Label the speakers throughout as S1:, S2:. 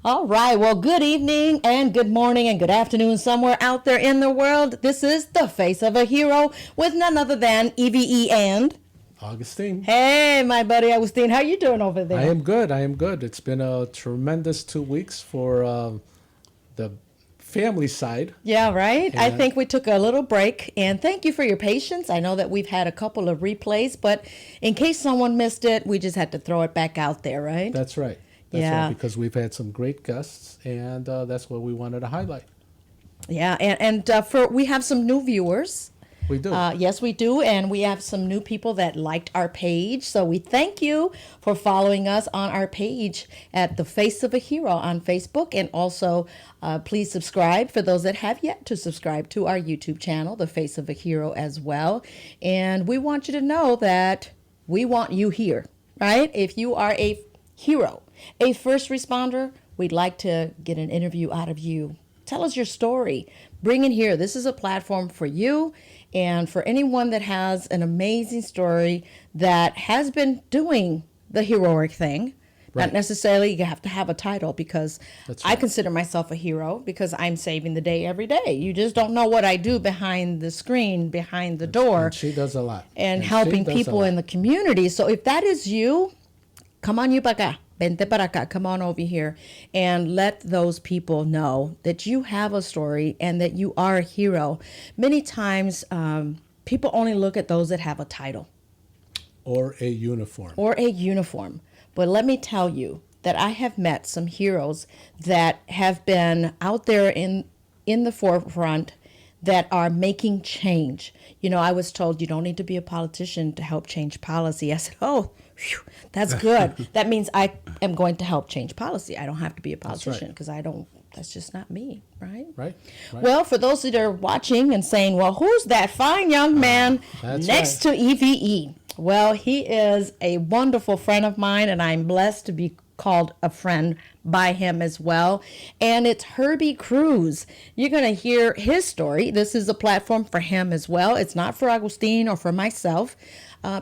S1: All right. Well, good evening and good morning and good afternoon somewhere out there in the world. This is The Face of a Hero with none other than EVE and
S2: Augustine.
S1: Hey, my buddy Augustine. How you doing over there?
S2: I am good. I am good. It's been a tremendous 2 weeks for the family side.
S1: Yeah, right. I
S2: And
S1: think we took a little break, and thank you for your patience. I know that we've had a couple of replays, but in case someone missed it, we just had to throw it back out there, right?
S2: that's right. That's
S1: Yeah.
S2: right, because we've had some great guests, and that's what we wanted to highlight.
S1: Yeah, and for we have some new viewers.
S2: We do.
S1: Yes, we do. And we have some new people that liked our page. So we thank you for following us on our page at The Face of a Hero on Facebook. And also, please subscribe for those that have yet to subscribe to our YouTube channel, The Face of a Hero, as well. And we want you to know that we want you here, right? If you are a hero, a first responder, we'd like to get an interview out of you. Tell us your story. Bring it here. This is a platform for you and for anyone that has an amazing story that has been doing the heroic thing. Not
S2: Right.
S1: necessarily you have to have a title, because
S2: That's
S1: I
S2: right.
S1: consider myself a hero because I'm saving the day every day. You just don't know what I do behind the screen, behind the door,
S2: And she does a lot.
S1: and
S2: she
S1: helping
S2: does a
S1: people
S2: lot.
S1: in the community. So if that is you, come on you para acá. Vente para acá. Come on over here and let those people know that you have a story and that you are a hero. Many times, people only look at those that have a title
S2: Or a uniform.
S1: or a uniform. But let me tell you that I have met some heroes that have been out there in the forefront that are making change. You know, I was told you don't need to be a politician to help change policy. I said, oh, phew, that's good. That means I am going to help change policy. I don't have to be a politician
S2: right.
S1: because I don't, that's just not me, right?
S2: Right? Right.
S1: Well, for those that are watching and saying, well, who's that fine young man
S2: That's
S1: next to EVE? Well, he is a wonderful friend of mine, and I'm blessed to be called a friend by him as well. And it's Herbie Cruz. You're going to hear his story. This is a platform for him as well. It's not for Agustin or for myself,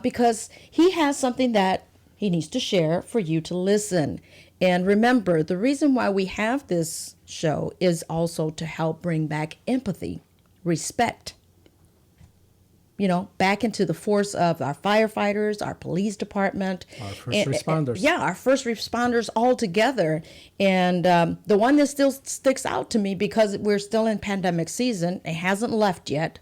S1: because he has something that he needs to share for you to listen. And remember, the reason why we have this show is also to help bring back empathy, respect, back into the force of our firefighters, our police department.
S2: Our first responders.
S1: Yeah, our first responders all together. And the one that still sticks out to me, because we're still in pandemic season, it hasn't left yet,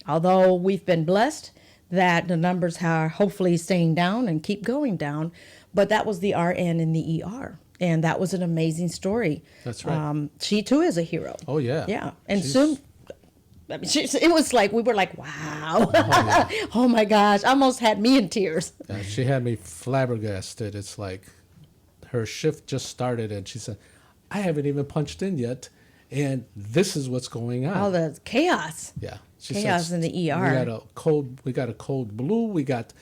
S1: although we've been blessed that the numbers are hopefully staying down and keep going down. But that was the RN in the ER. And that was an amazing story.
S2: That's right.
S1: She too is a hero.
S2: Oh, yeah.
S1: Yeah. And
S2: She's-
S1: soon, I mean, it was like, we were like, wow. Oh my gosh. Almost had me in tears.
S2: She had me flabbergasted. It's like her shift just started, and she said, I haven't even punched in yet, and this is what's going on.
S1: All the chaos.
S2: Yeah. She
S1: Chaos
S2: said,
S1: in the ER.
S2: We got a cold blue. We got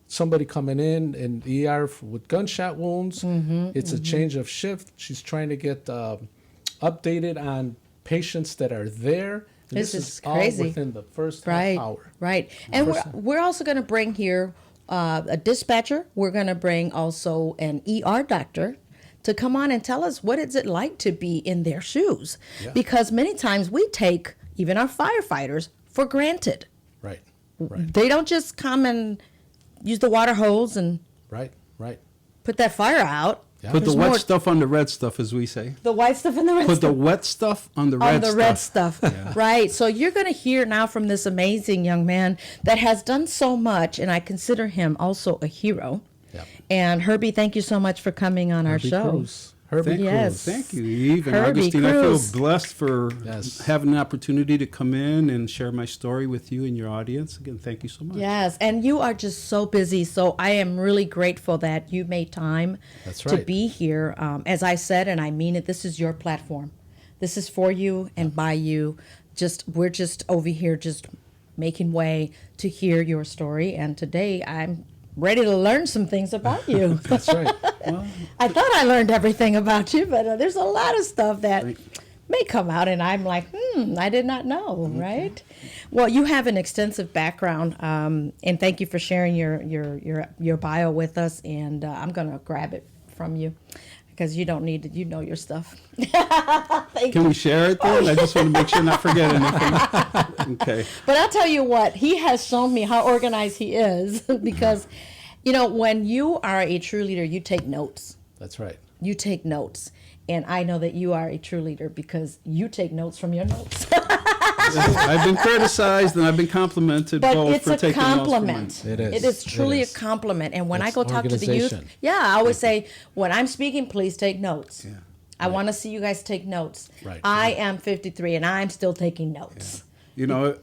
S2: somebody coming in ER with gunshot wounds. It's a change of shift. She's trying to get updated on patients that are there. And
S1: This
S2: this
S1: is
S2: is all
S1: crazy.
S2: within the first
S1: Right.
S2: half hour.
S1: Right. And
S2: First-
S1: we're also going to bring here a dispatcher. We're going to bring also an ER doctor to come on and tell us what is it like to be in their shoes.
S2: Yeah.
S1: Because many times we take even our firefighters for granted.
S2: Right. Right.
S1: They don't just come and use the water hose and
S2: Right. Right.
S1: put that fire out.
S2: Yeah.
S3: Put the
S1: There's
S3: wet
S1: more-
S3: stuff on the red stuff, as we say.
S1: The white stuff and the red
S3: Put
S1: stuff.
S3: the wet stuff on the
S1: On
S3: red
S1: the
S3: stuff.
S1: red stuff. Right. So you're going to hear now from this amazing young man that has done so much, and I consider him also a hero.
S2: Yep.
S1: And Herbie, thank you so much for coming on our
S2: Herbie
S1: show.
S2: Cruz. Herbie
S3: Thank
S1: Yes.
S3: you. Thank you, Eve and
S1: Herbie
S3: Augustine. I
S1: Cruz.
S3: feel blessed for
S2: Yes.
S3: having the opportunity to come in and share my story with you and your audience. Again, thank you so much.
S1: Yes, and you are just so busy. So I am really grateful that you made time
S2: That's
S1: to
S2: right.
S1: be here. As I said, and I mean it, this is your platform. This is for you and by you. We're just over here just making way to hear your story. And today I'm ready to learn some things about you.
S2: That's right.
S1: I thought I learned everything about you, but there's a lot of stuff that may come out, and I'm like, I did not know, right? Well, you have an extensive background, and thank you for sharing your bio with us. And I'm gonna grab it from you. because you don't need it. You know your stuff.
S3: Can we share it then? I just want to make sure not forget anything. Okay.
S1: But I'll tell you what, he has shown me how organized he is because, when you are a true leader, you take notes.
S2: That's right.
S1: You take notes. And I know that you are a true leader because you take notes from your notes.
S3: I've been criticized and I've been complimented
S1: But
S3: both
S1: it's
S3: for
S1: a
S3: taking
S1: compliment.
S3: notes for mine.
S2: It is.
S1: It is truly
S2: It is.
S1: a compliment. And when I
S2: It's
S1: go talk to the youth,
S2: organization.
S1: I always say, when I'm speaking, please take notes.
S3: Yeah.
S1: I want to see you guys take notes.
S2: Right.
S1: I am 53 and I'm still taking notes.
S3: You know,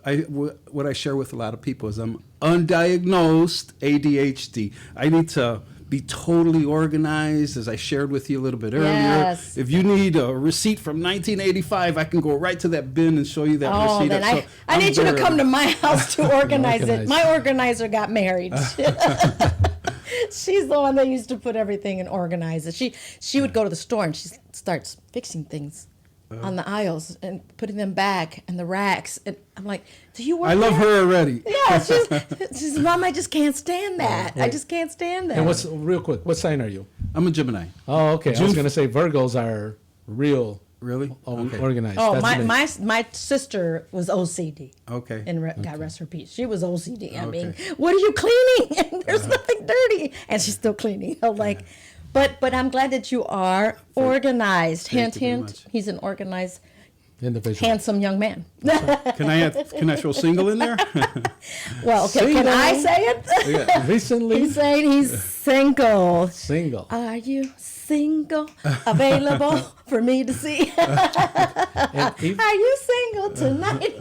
S3: what I share with a lot of people is I'm undiagnosed ADHD. I need to be totally organized, as I shared with you a little bit earlier.
S1: Yes.
S3: If you need a receipt from 1985, I can go right to that bin and show you that
S1: Oh,
S3: receipt.
S1: then
S3: So
S1: I
S3: I'm
S1: need you to
S3: very-
S1: come to my house to organize it.
S2: Organized.
S1: My organizer got married. She's the one that used to put everything and organize it. She would go to the store and she starts fixing things on the aisles and putting them back in the racks. And I'm like, do you work
S3: I love
S1: there?
S3: her already.
S1: Yeah, she's Mom, I just can't stand that. I
S2: Right.
S1: just can't stand that.
S2: And real quick, what sign are you?
S3: I'm a Gemini.
S2: Oh, okay. I was
S3: June-
S2: going to say Virgos are real
S3: Really? Okay.
S2: organized.
S1: Oh,
S2: That's me.
S1: my sister was OCD.
S3: Okay.
S1: And God rest her peace. She was OCD. I mean,
S3: Okay.
S1: what are you cleaning? And there's nothing dirty, and she's still cleaning. I'm like, but I'm glad that you are organized.
S3: Thank
S1: Hint,
S3: you very
S1: hint.
S3: much.
S1: He's an organized,
S2: Individual.
S1: handsome young man.
S3: Can I throw single in there?
S1: Well, okay, can I
S2: Single.
S1: say it?
S2: Yeah. Recently
S1: He's saying he's single.
S2: single.
S1: Are you single? Available for me to see?
S2: And if-
S1: Are you single tonight?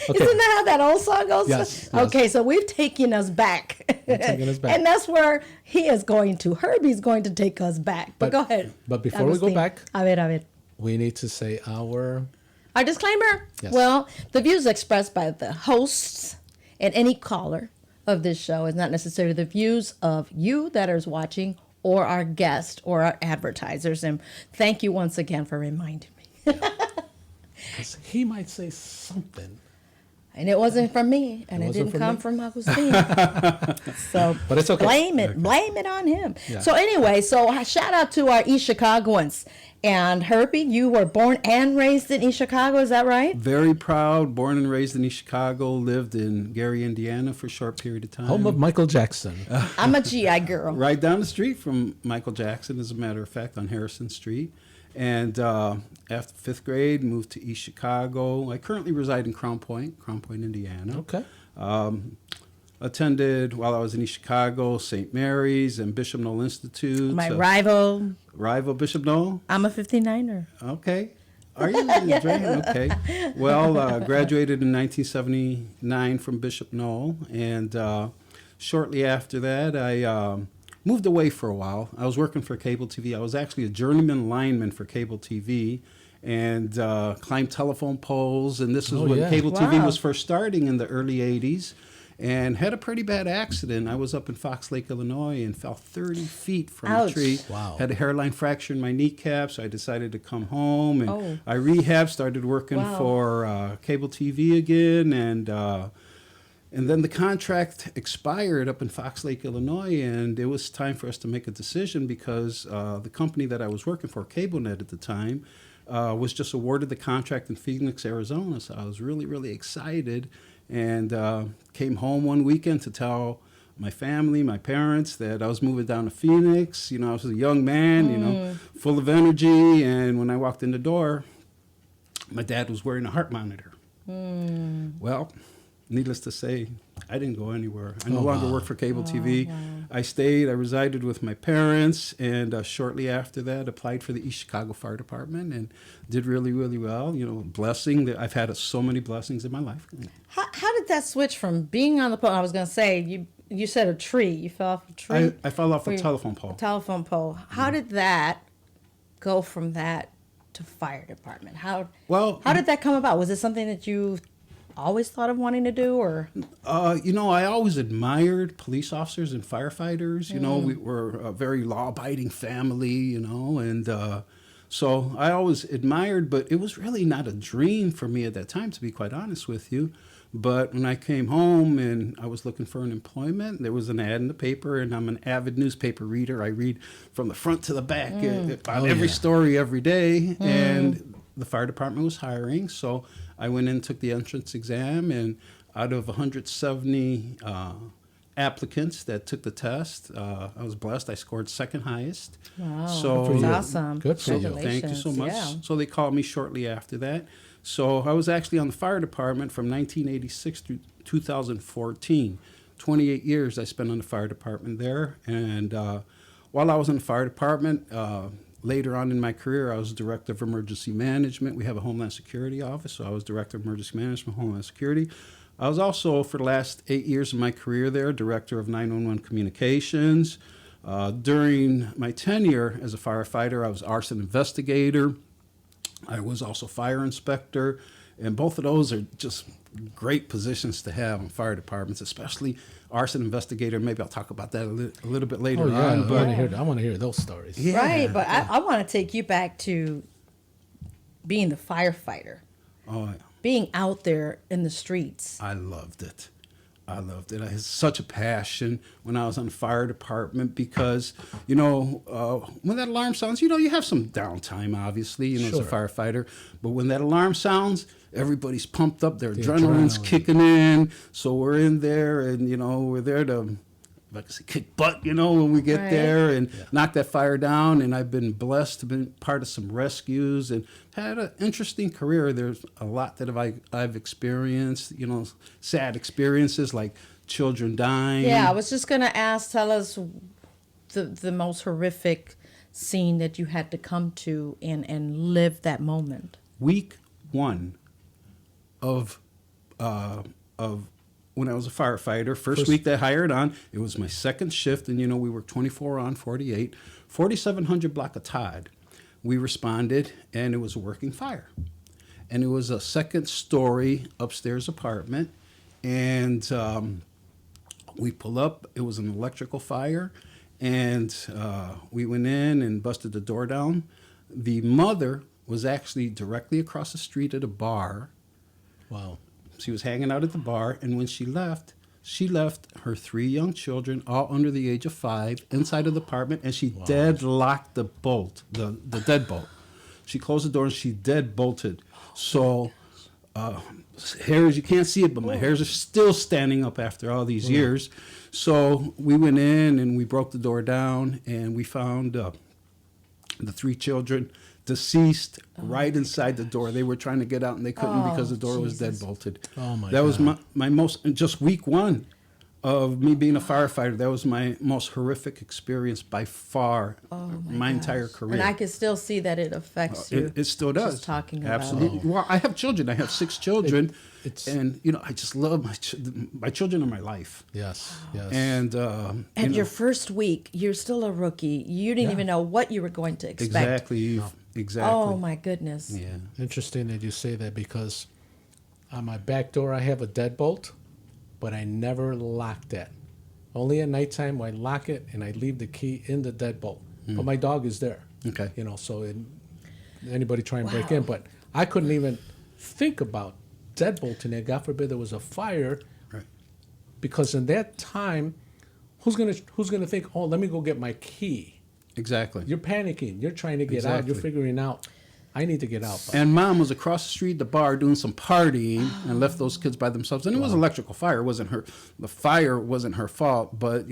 S1: Isn't that how that old song goes?
S2: Yes, yes.
S1: Okay, so we've taken us back.
S2: taken us back.
S1: And that's where he is going to. Herbie's going to take us back. But go ahead.
S2: but before we go
S1: Agustin.
S2: back-
S1: A ver.
S2: we need to say our
S1: Our disclaimer?
S2: Yes.
S1: Well, the views expressed by the hosts and any caller of this show is not necessarily the views of you that is watching or our guest or our advertisers. And thank you once again for reminding me.
S2: 'cause he might say something.
S1: And it wasn't from me, and it
S2: wasn't
S1: didn't
S2: from
S1: come
S2: me?
S1: from Agustin. So,
S2: But it's okay.
S1: Blame it on him.
S2: Yeah.
S1: So anyway, shout out to our East Chicagoans. And Herbie, you were born and raised in East Chicago, is that right?
S3: Very proud, born and raised in East Chicago, lived in Gary, Indiana for a short period of time.
S2: Home of Michael Jackson.
S1: I'm a GI girl.
S3: Right down the street from Michael Jackson, as a matter of fact, on Harrison Street. And after fifth grade, moved to East Chicago. I currently reside in Crown Point, Indiana.
S2: Okay.
S3: Attended, while I was in East Chicago, St. Mary's and Bishop Noel Institute.
S1: My rival,
S3: Rival Bishop Noel?
S1: I'm a 59er.
S3: Okay. Are you? Okay. Well, graduated in 1979 from Bishop Noel. And shortly after that, I moved away for a while. I was working for cable TV. I was actually a journeyman lineman for cable TV and climbed telephone poles. And this was
S2: Oh,
S3: when
S2: yeah.
S3: cable TV
S1: Wow.
S3: was first starting in the early 80s. And had a pretty bad accident. I was up in Fox Lake, Illinois, and fell 30 feet from
S1: Ouch.
S3: a tree.
S2: Wow.
S3: Had a hairline fracture in my kneecap, so I decided to come home. And
S1: Oh.
S3: I rehabbed, started working
S1: Wow.
S3: for cable TV again, and then the contract expired up in Fox Lake, Illinois, and it was time for us to make a decision because the company that I was working for, CableNet at the time, was just awarded the contract in Phoenix, Arizona. So I was really, really excited, and came home one weekend to tell my family, my parents, that I was moving down to Phoenix. You know, I was a young man, you know, full of energy, and when I walked in the door, my dad was wearing a heart monitor. Well, needless to say, I didn't go anywhere. I no longer work for cable TV. I stayed. I resided with my parents, and shortly after that, applied for the East Chicago Fire Department and did really, really well. You know, blessing that I've had so many blessings in my life.
S1: How did that switch from being on the pole? I was going to say, you said a tree. You fell off a tree?
S3: I fell off a
S1: Were you-
S3: telephone pole.
S1: A telephone pole. How did that go from that to fire department? How did that come about? Was it something that you always thought of wanting to do, or?
S3: You know, I always admired police officers and firefighters. You know, we were a very law-abiding family, you know, and so I always admired, but it was really not a dream for me at that time, to be quite honest with you. But when I came home and I was looking for an employment, there was an ad in the paper, and I'm an avid newspaper reader. I read from the front to the back on every story every day, and the fire department was hiring. So I went in and took the entrance exam, and out of 170 applicants that took the test, I was blessed. I scored second highest.
S1: Wow,
S3: So
S1: that's awesome.
S2: Good for you.
S3: thank you so much.
S1: Yeah.
S3: So they called me shortly after that. So I was actually on the fire department from 1986 through 2014. 28 years I spent on the fire department there. And while I was in the fire department, later on in my career, I was director of emergency management. We have a Homeland Security office, so I was director of emergency management, Homeland Security. I was also, for the last 8 years of my career there, director of 911 communications. During my tenure as a firefighter, I was Arson Investigator. I was also fire inspector, and both of those are just great positions to have in fire departments, especially Arson Investigator. Maybe I'll talk about that a little bit later on.
S2: I
S3: But
S2: want to hear those stories.
S3: Yeah.
S1: Right, but I want to take you back to being the firefighter,
S3: oh,
S1: being out there in the streets.
S3: I loved it. I loved it. I had such a passion when I was on the fire department because, when that alarm sounds, you have some downtime, obviously, as a firefighter. But when that alarm sounds, everybody's pumped up. Their adrenaline's kicking in. So we're in there and, we're there to, like I say, kick butt, when we get there and knock that fire down. And I've been blessed to be part of some rescues and had an interesting career. There's a lot that I've experienced, sad experiences like children dying.
S1: Yeah, I was just going to ask, tell us the most horrific scene that you had to come to and live that moment.
S3: Week 1 of when I was a firefighter, first week they hired on, it was my second shift, and we worked 24 on, 48, 4700 block of Todd. We responded, and it was a working fire. And it was a second-story upstairs apartment, and we pull up. It was an electrical fire, and we went in and busted the door down. The mother was actually directly across the street at a bar.
S2: Wow.
S3: She was hanging out at the bar, and when she left her 3 young children, all under the age of 5, inside of the apartment, and she deadlocked the bolt, the deadbolt. She closed the door and she deadbolted. So, hairs, you can't see it, but my hairs are still standing up after all these years. So we went in and we broke the door down, and we found the 3 children deceased right inside the door. They were trying to get out and they couldn't because the door was dead bolted.
S2: Oh my
S3: That
S2: God.
S3: was my most, just week 1 of me being a firefighter, that was my most horrific experience by far, my entire career.
S1: And I can still see that it affects you.
S3: It still does.
S1: Just talking about
S3: Absolutely.
S1: it.
S3: Well, I have children. I have 6 children,
S2: It's-
S3: and I just love my children are my life.
S2: Yes.
S3: And
S1: And your first week, you're still a rookie. You didn't even know what you were going to expect.
S3: exactly.
S1: Oh my goodness.
S3: Yeah.
S2: Interesting that you say that, because on my back door I have a deadbolt, but I never lock that. Only at nighttime I lock it and I leave the key in the deadbolt. But my dog is there.
S3: Okay.
S2: So anybody try and break in, but I couldn't even think about deadbolting it. God forbid there was a fire,
S3: Right.
S2: because in that time, who's gonna think, oh, let me go get my key?
S3: Exactly.
S2: You're panicking. You're trying to get out. You're
S3: Exactly.
S2: figuring out, I need to get out.
S3: And Mom was across the street at the bar doing some partying and left those kids by themselves. And it was electrical fire. It wasn't her. The fire wasn't her fault. But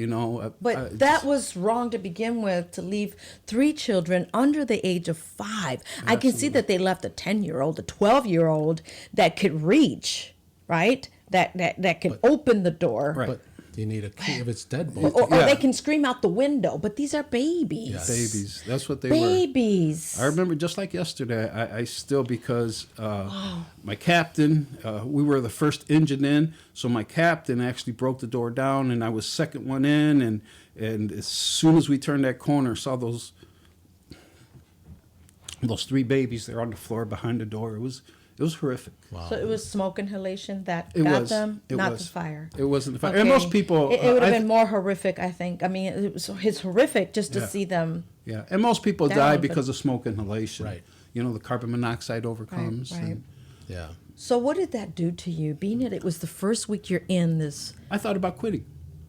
S1: But that was wrong to begin with, to leave 3 children under the age of 5. I can see that they left a 10-year-old, a 12-year-old that could reach, right? That could open the door.
S3: Right.
S2: But you need a key if it's deadbolt.
S1: Or
S3: Yeah.
S1: they can scream out the window. But these are babies.
S2: Yes.
S3: babies. That's what they were.
S1: Babies.
S3: I remember just like yesterday. I still, because my captain, we were the first engine in, so my captain actually broke the door down, and I was second one in, and as soon as we turned that corner, saw those 3 babies there on the floor behind the door. It was horrific.
S2: Wow.
S1: So it was smoke inhalation that
S3: It
S1: got
S3: was.
S1: them,
S3: It
S1: not
S3: was.
S1: the fire.
S3: It wasn't the fire.
S1: Okay.
S3: And most people,
S1: It would have
S3: I-
S1: been more horrific, I think. I mean, it's horrific just to
S3: Yeah.
S1: see them.
S3: Yeah, and most people
S1: Down,
S3: die
S1: but-
S3: because of smoke inhalation.
S2: Right.
S3: The carbon monoxide overcomes.
S1: Right.
S3: and-
S2: Yeah.
S1: So what did that do to you? Being that it was the first week you're in this,
S3: I thought about quitting.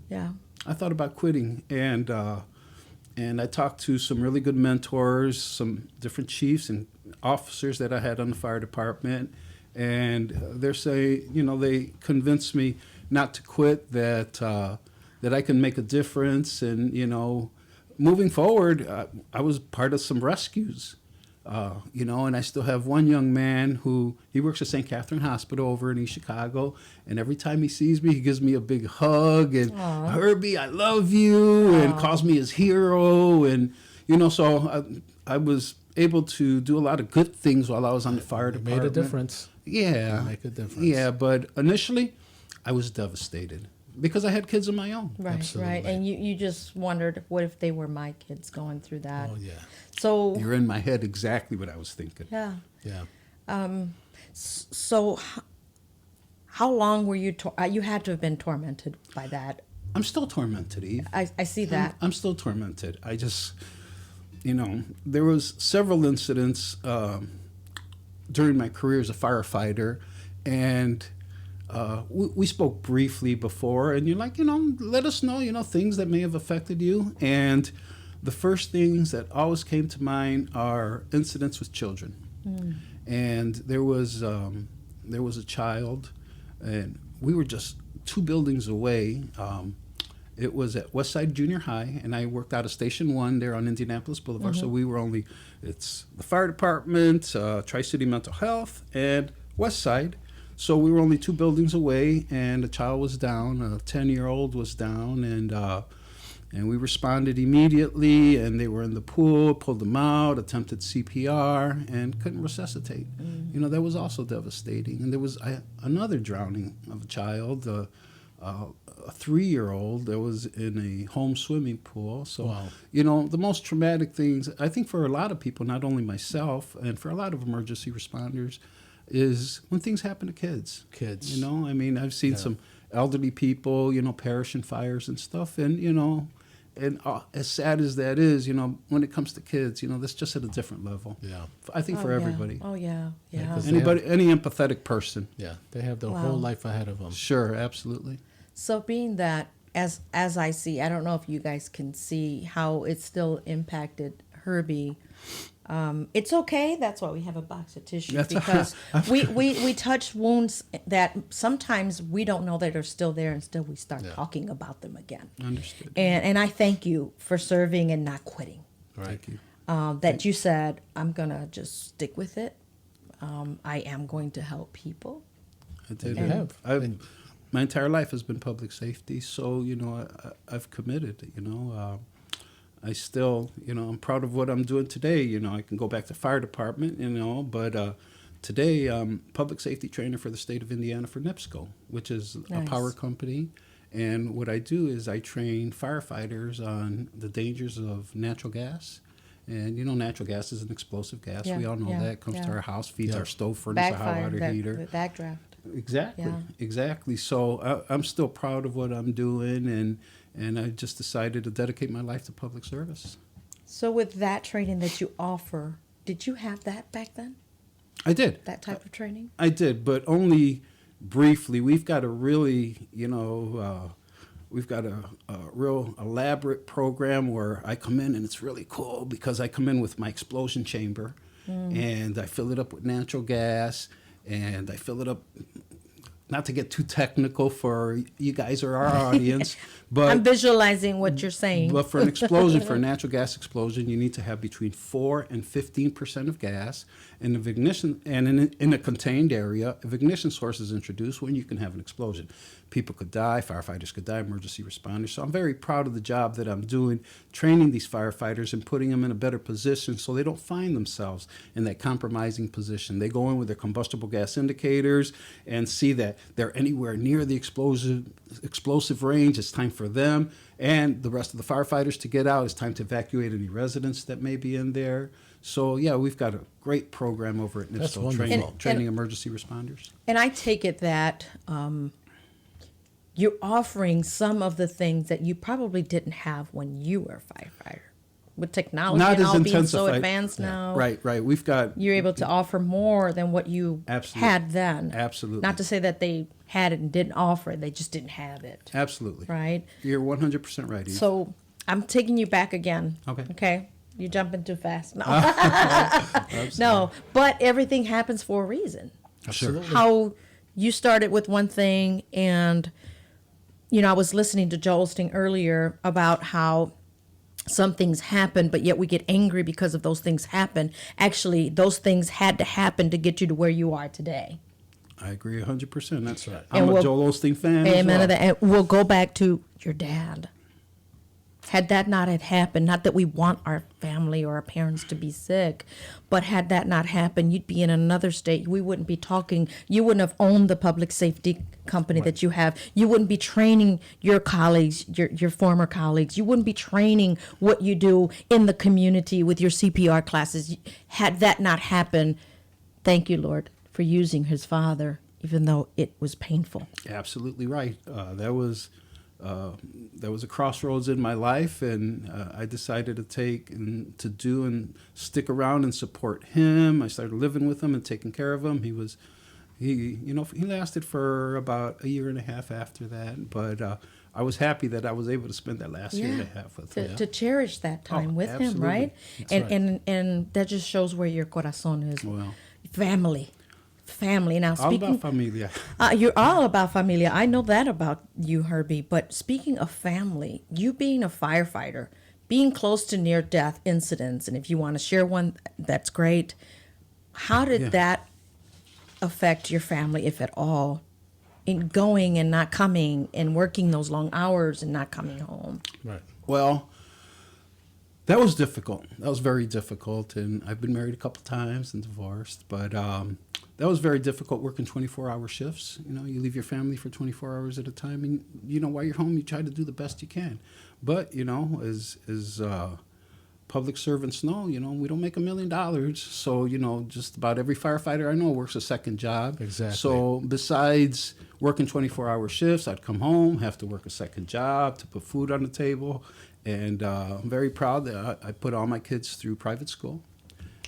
S1: yeah.
S3: I thought about quitting, and I talked to some really good mentors, some different chiefs and officers that I had on the fire department, and they're saying, they convinced me not to quit, that I can make a difference, and moving forward, I was part of some rescues. And I still have one young man who he works at St. Catherine Hospital over in East Chicago, and every time he sees me, he gives me a big hug and Herbie, I love you, and calls me his hero, and so I was able to do a lot of good things while I was on the fire department.
S2: Made a difference.
S3: Yeah,
S2: Make a difference.
S3: Yeah, but initially, I was devastated because I had kids of my own.
S1: Right,
S2: Absolutely.
S1: right. And you just wondered, what if they were my kids going through that?
S2: Oh yeah,
S1: So,
S3: You're in my head exactly what I was thinking.
S1: yeah.
S2: yeah.
S1: So, how long were you, you had to have been tormented by that.
S3: I'm still tormented, Eve.
S1: I see that.
S3: I'm still tormented. I just, there was several incidents during my career as a firefighter, and we spoke briefly before, and you're like, let us know, things that may have affected you. And the first things that always came to mind are incidents with children. And there was a child, and we were just 2 buildings away. It was at Westside Junior High, and I worked out of Station 1 there on Indianapolis Boulevard. So we were it's the fire department, Tri-City Mental Health, and Westside. So we were only 2 buildings away, and a child was down, a 10-year-old was down, and we responded immediately, and they were in the pool, pulled them out, attempted CPR, and couldn't resuscitate. That was also devastating. And there was another drowning of a child, a 3-year-old that was in a home swimming pool. So,
S2: Wow.
S3: The most traumatic things, I think for a lot of people, not only myself, and for a lot of emergency responders, is when things happen to kids.
S2: Kids.
S3: I've seen some elderly people, perish in fires and stuff, and as sad as that is, when it comes to kids, that's just at a different level.
S2: Yeah.
S3: I think for
S1: yeah.
S3: everybody.
S1: Oh, yeah. Yeah.
S2: 'cause
S3: Anybody, any empathetic person.
S2: Yeah, they have their
S1: Wow.
S2: whole life ahead of them.
S3: Sure, absolutely.
S1: So being that, as I see, I don't know if you guys can see how it still impacted Herbie. It's okay. That's why we have a box of tissue,
S3: That's
S1: because we touch wounds that sometimes we don't know that are still there, and still we start talking about them again.
S3: Understood.
S1: And I thank you for serving and not quitting.
S2: Right.
S3: Thank you.
S1: That you said, I'm gonna just stick with it. I am going to help people.
S3: I did.
S2: You have.
S3: My entire life has been public safety, so I've committed. I still, I'm proud of what I'm doing today. I can go back to fire department, but today I'm public safety trainer for the state of Indiana for NIPSCO, which is a
S1: Nice.
S3: power company. And what I do is I train firefighters on the dangers of natural gas. And natural gas is an explosive gas.
S1: Yeah,
S3: We all know
S1: yeah,
S3: that. It comes to
S1: yeah.
S3: our house, feeds
S2: Yeah.
S3: our stove furnace, our hot
S1: Backfire,
S3: water heater.
S1: backdraft.
S3: Exactly,
S1: Yeah.
S3: exactly. So I'm still proud of what I'm doing, and I just decided to dedicate my life to public service.
S1: So with that training that you offer, did you have that back then?
S3: I did.
S1: That type of training?
S3: I did, but only briefly. We've got a really, we've got a real elaborate program where I come in, and it's really cool because I come in with my explosion chamber, and I fill it up with natural gas, and I fill it up, not to get too technical for you guys or our audience, but
S1: I'm visualizing what you're saying.
S3: But for an explosion, for a natural gas explosion, you need to have between 4 and 15% of gas. And if ignition, and in a contained area, if ignition source is introduced, when you can have an explosion, people could die, firefighters could die, emergency responders. So I'm very proud of the job that I'm doing, training these firefighters and putting them in a better position so they don't find themselves in that compromising position. They go in with their combustible gas indicators and see that they're anywhere near the explosive range. It's time for them and the rest of the firefighters to get out. It's time to evacuate any residents that may be in there. So, yeah, we've got a great program over at
S2: That's
S3: NIPSCO,
S2: wonderful.
S3: training emergency responders.
S1: And I take it that you're offering some of the things that you probably didn't have when you were a firefighter. with technology
S3: Not
S1: and
S3: as
S1: all being so
S3: intensified.
S1: advanced now.
S3: Right. We've got
S1: You're able to offer more than what you
S3: Absolutely.
S1: had then.
S3: Absolutely.
S1: Not to say that they had it and didn't offer it, they just didn't have it.
S3: Absolutely.
S1: Right?
S3: You're 100% right, Eve.
S1: So I'm taking you back again.
S3: Okay.
S1: Okay? You're jumping too fast. No. No, but everything happens for a reason.
S2: Absolutely.
S1: How you started with one thing, and I was listening to Joel Osteen earlier about how some things happen, but yet we get angry because of those things happen. Actually, those things had to happen to get you to where you are today.
S3: I agree 100%. That's
S2: right.
S3: I'm
S1: And
S3: a Joel Osteen fan.
S1: Amen
S3: as
S1: to
S3: well.
S1: that. And we'll go back to your dad. Had that not had happened, not that we want our family or our parents to be sick, but had that not happened, you'd be in another state. We wouldn't be talking. You wouldn't have owned the public safety company that you have. You wouldn't be training your colleagues, your former colleagues. You wouldn't be training what you do in the community with your CPR classes. Had that not happened, thank you, Lord, for using his father, even though it was painful.
S3: Absolutely right. That was a crossroads in my life, and I decided to take and to do and stick around and support him. I started living with him and taking care of him. He lasted for about a year and a half after that, but I was happy that I was able to spend that last year and a half with him.
S1: To cherish that time with him,
S3: absolutely.
S1: right?
S3: That's
S1: And that just shows where your corazón is.
S3: Well,
S1: Family. Now,
S3: all
S1: speaking,
S3: about familia.
S1: you're all about familia. I know that about you, Herbie. But speaking of family, you being a firefighter, being close to near-death incidents, and if you want to share one, that's great. How did that affect your family, if at all, in going and not coming and working those long hours and not coming home?
S2: Right.
S3: Well, that was difficult. That was very difficult, and I've been married a couple times and divorced, but that was very difficult working 24-hour shifts. You leave your family for 24 hours at a time, and while you're home, you try to do the best you can. But as public servants know, we don't make $1 million, so just about every firefighter I know works a second job.
S2: Exactly.
S3: So besides working 24-hour shifts, I'd come home, have to work a second job to put food on the table. And I'm very proud that I put all my kids through private school.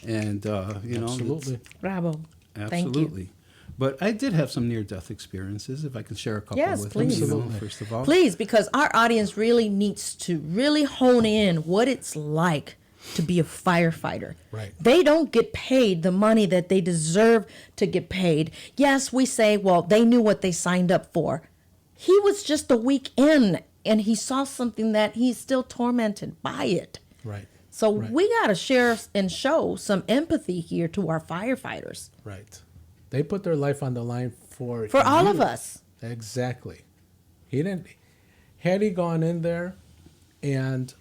S3: And,
S2: Absolutely.
S1: Bravo.
S3: Absolutely. But I did have some near-death experiences, if I can share a couple
S1: Yes,
S3: with
S1: please.
S3: them,
S2: Absolutely.
S3: first of all.
S1: Please, because our audience really needs to really hone in what it's like to be a firefighter.
S2: Right.
S1: They don't get paid the money that they deserve to get paid. Yes, we say, well, they knew what they signed up for. He was just a week in, and he saw something that he's still tormented by it.
S2: Right.
S1: So
S2: Right.
S1: we got to share and show some empathy here to our firefighters.
S2: Right. They put their life on the line for
S1: all
S2: you.
S1: of us.
S2: Exactly. Had he gone in there and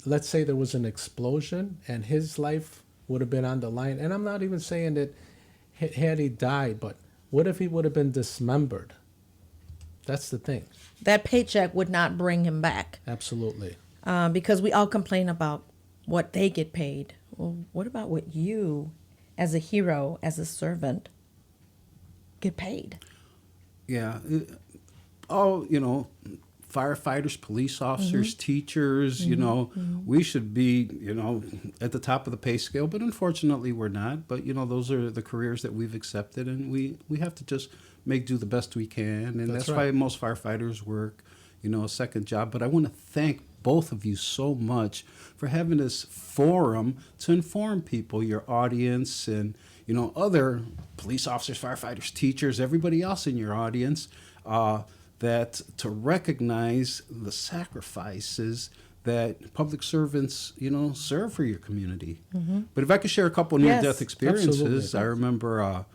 S2: let's say there was an explosion and his life would have been on the line, and I'm not even saying that had he died, but what if he would have been dismembered? That's the thing.
S1: That paycheck would not bring him back.
S2: Absolutely.
S1: Because we all complain about what they get paid. Well, what about what you, as a hero, as a servant, get paid?
S3: Yeah. Firefighters, police officers, teachers, we should be, at the top of the pay scale, but unfortunately we're not. But, those are the careers that we've accepted, and we have to just do the best we can. And that's
S2: right.
S3: why most firefighters work, a second job. But I want to thank both of you so much for having this forum to inform people, your audience, and, other police officers, firefighters, teachers, everybody else in your audience, that to recognize the sacrifices that public servants, serve for your community. Mm-hmm. But if I could share a couple near-death experiences,
S2: absolutely.
S3: I remember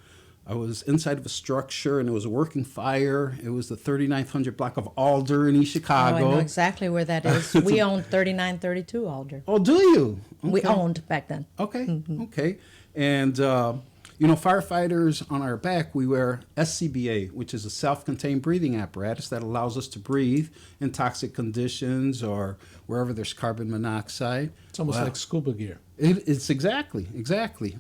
S3: I was inside of a structure, and it was a working fire. It was the 3900 block of Alder in East Chicago.
S1: Oh, I know exactly where that is. We owned 3932 Alder.
S3: Oh, do you? Okay.
S1: We owned back then.
S3: Okay,
S1: Mm-hmm.
S3: okay. And, firefighters on our back, we wear SCBA, which is a self-contained breathing apparatus that allows us to breathe in toxic conditions or wherever there's carbon monoxide.
S2: It's almost like scuba gear.
S3: It's exactly.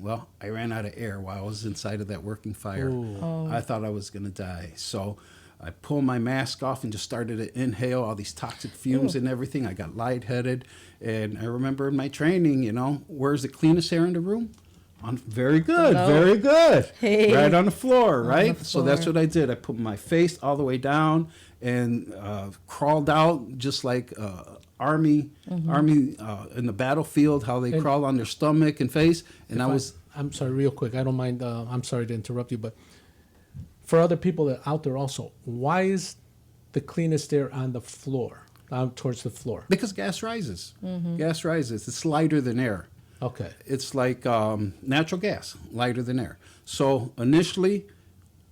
S3: Well, I ran out of air while I was inside of that working fire.
S2: Ooh.
S3: I thought I was going to die. So I pulled my mask off and just started to inhale all these toxic fumes and everything. I got lightheaded. And I remember in my training, where's the cleanest air in the room? Very good, very good.
S1: Hey.
S3: Right on the floor, right?
S1: the
S3: So that's
S1: floor.
S3: what I did. I put my face all the way down and crawled out just like army in the battlefield, how they crawl on their stomach and face. And
S2: I'm sorry, real quick. I don't mind. I'm sorry to interrupt you, but for other people that out there also, why is the cleanest air on the floor, down towards the floor?
S3: because gas rises. Gas rises. It's lighter than air.
S2: Okay.
S3: It's like natural gas, lighter than air. So initially,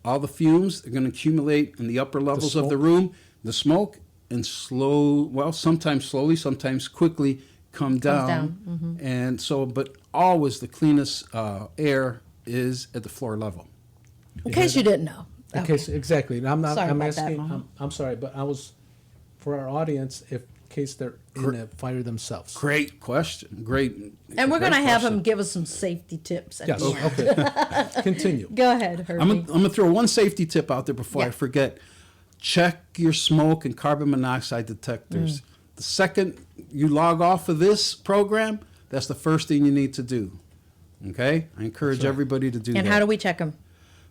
S3: all the fumes are going to accumulate in the upper levels of the
S2: smoke?
S3: room. The smoke and sometimes slowly, sometimes quickly come down. And so, but always the cleanest air is at the floor level.
S1: In case you didn't know.
S2: Okay, exactly. And I'm not.
S1: Sorry
S2: I'm
S1: about that,
S2: asking.
S1: Mama.
S2: I'm sorry, but I was for our audience, in case they're in a fire themselves.
S3: Great question. Great.
S1: And we're going to
S3: great
S1: have
S3: question.
S1: him give us some safety tips at
S2: Yes.
S1: the end.
S2: Okay. Continue.
S1: Go ahead, Herbie.
S3: I'm gonna throw one safety tip out there before I
S1: Yeah.
S3: forget. Check your smoke and carbon monoxide detectors. The second you log off of this program, that's the first thing you need to do. Okay? I encourage everybody to do that.
S1: And how do we check them?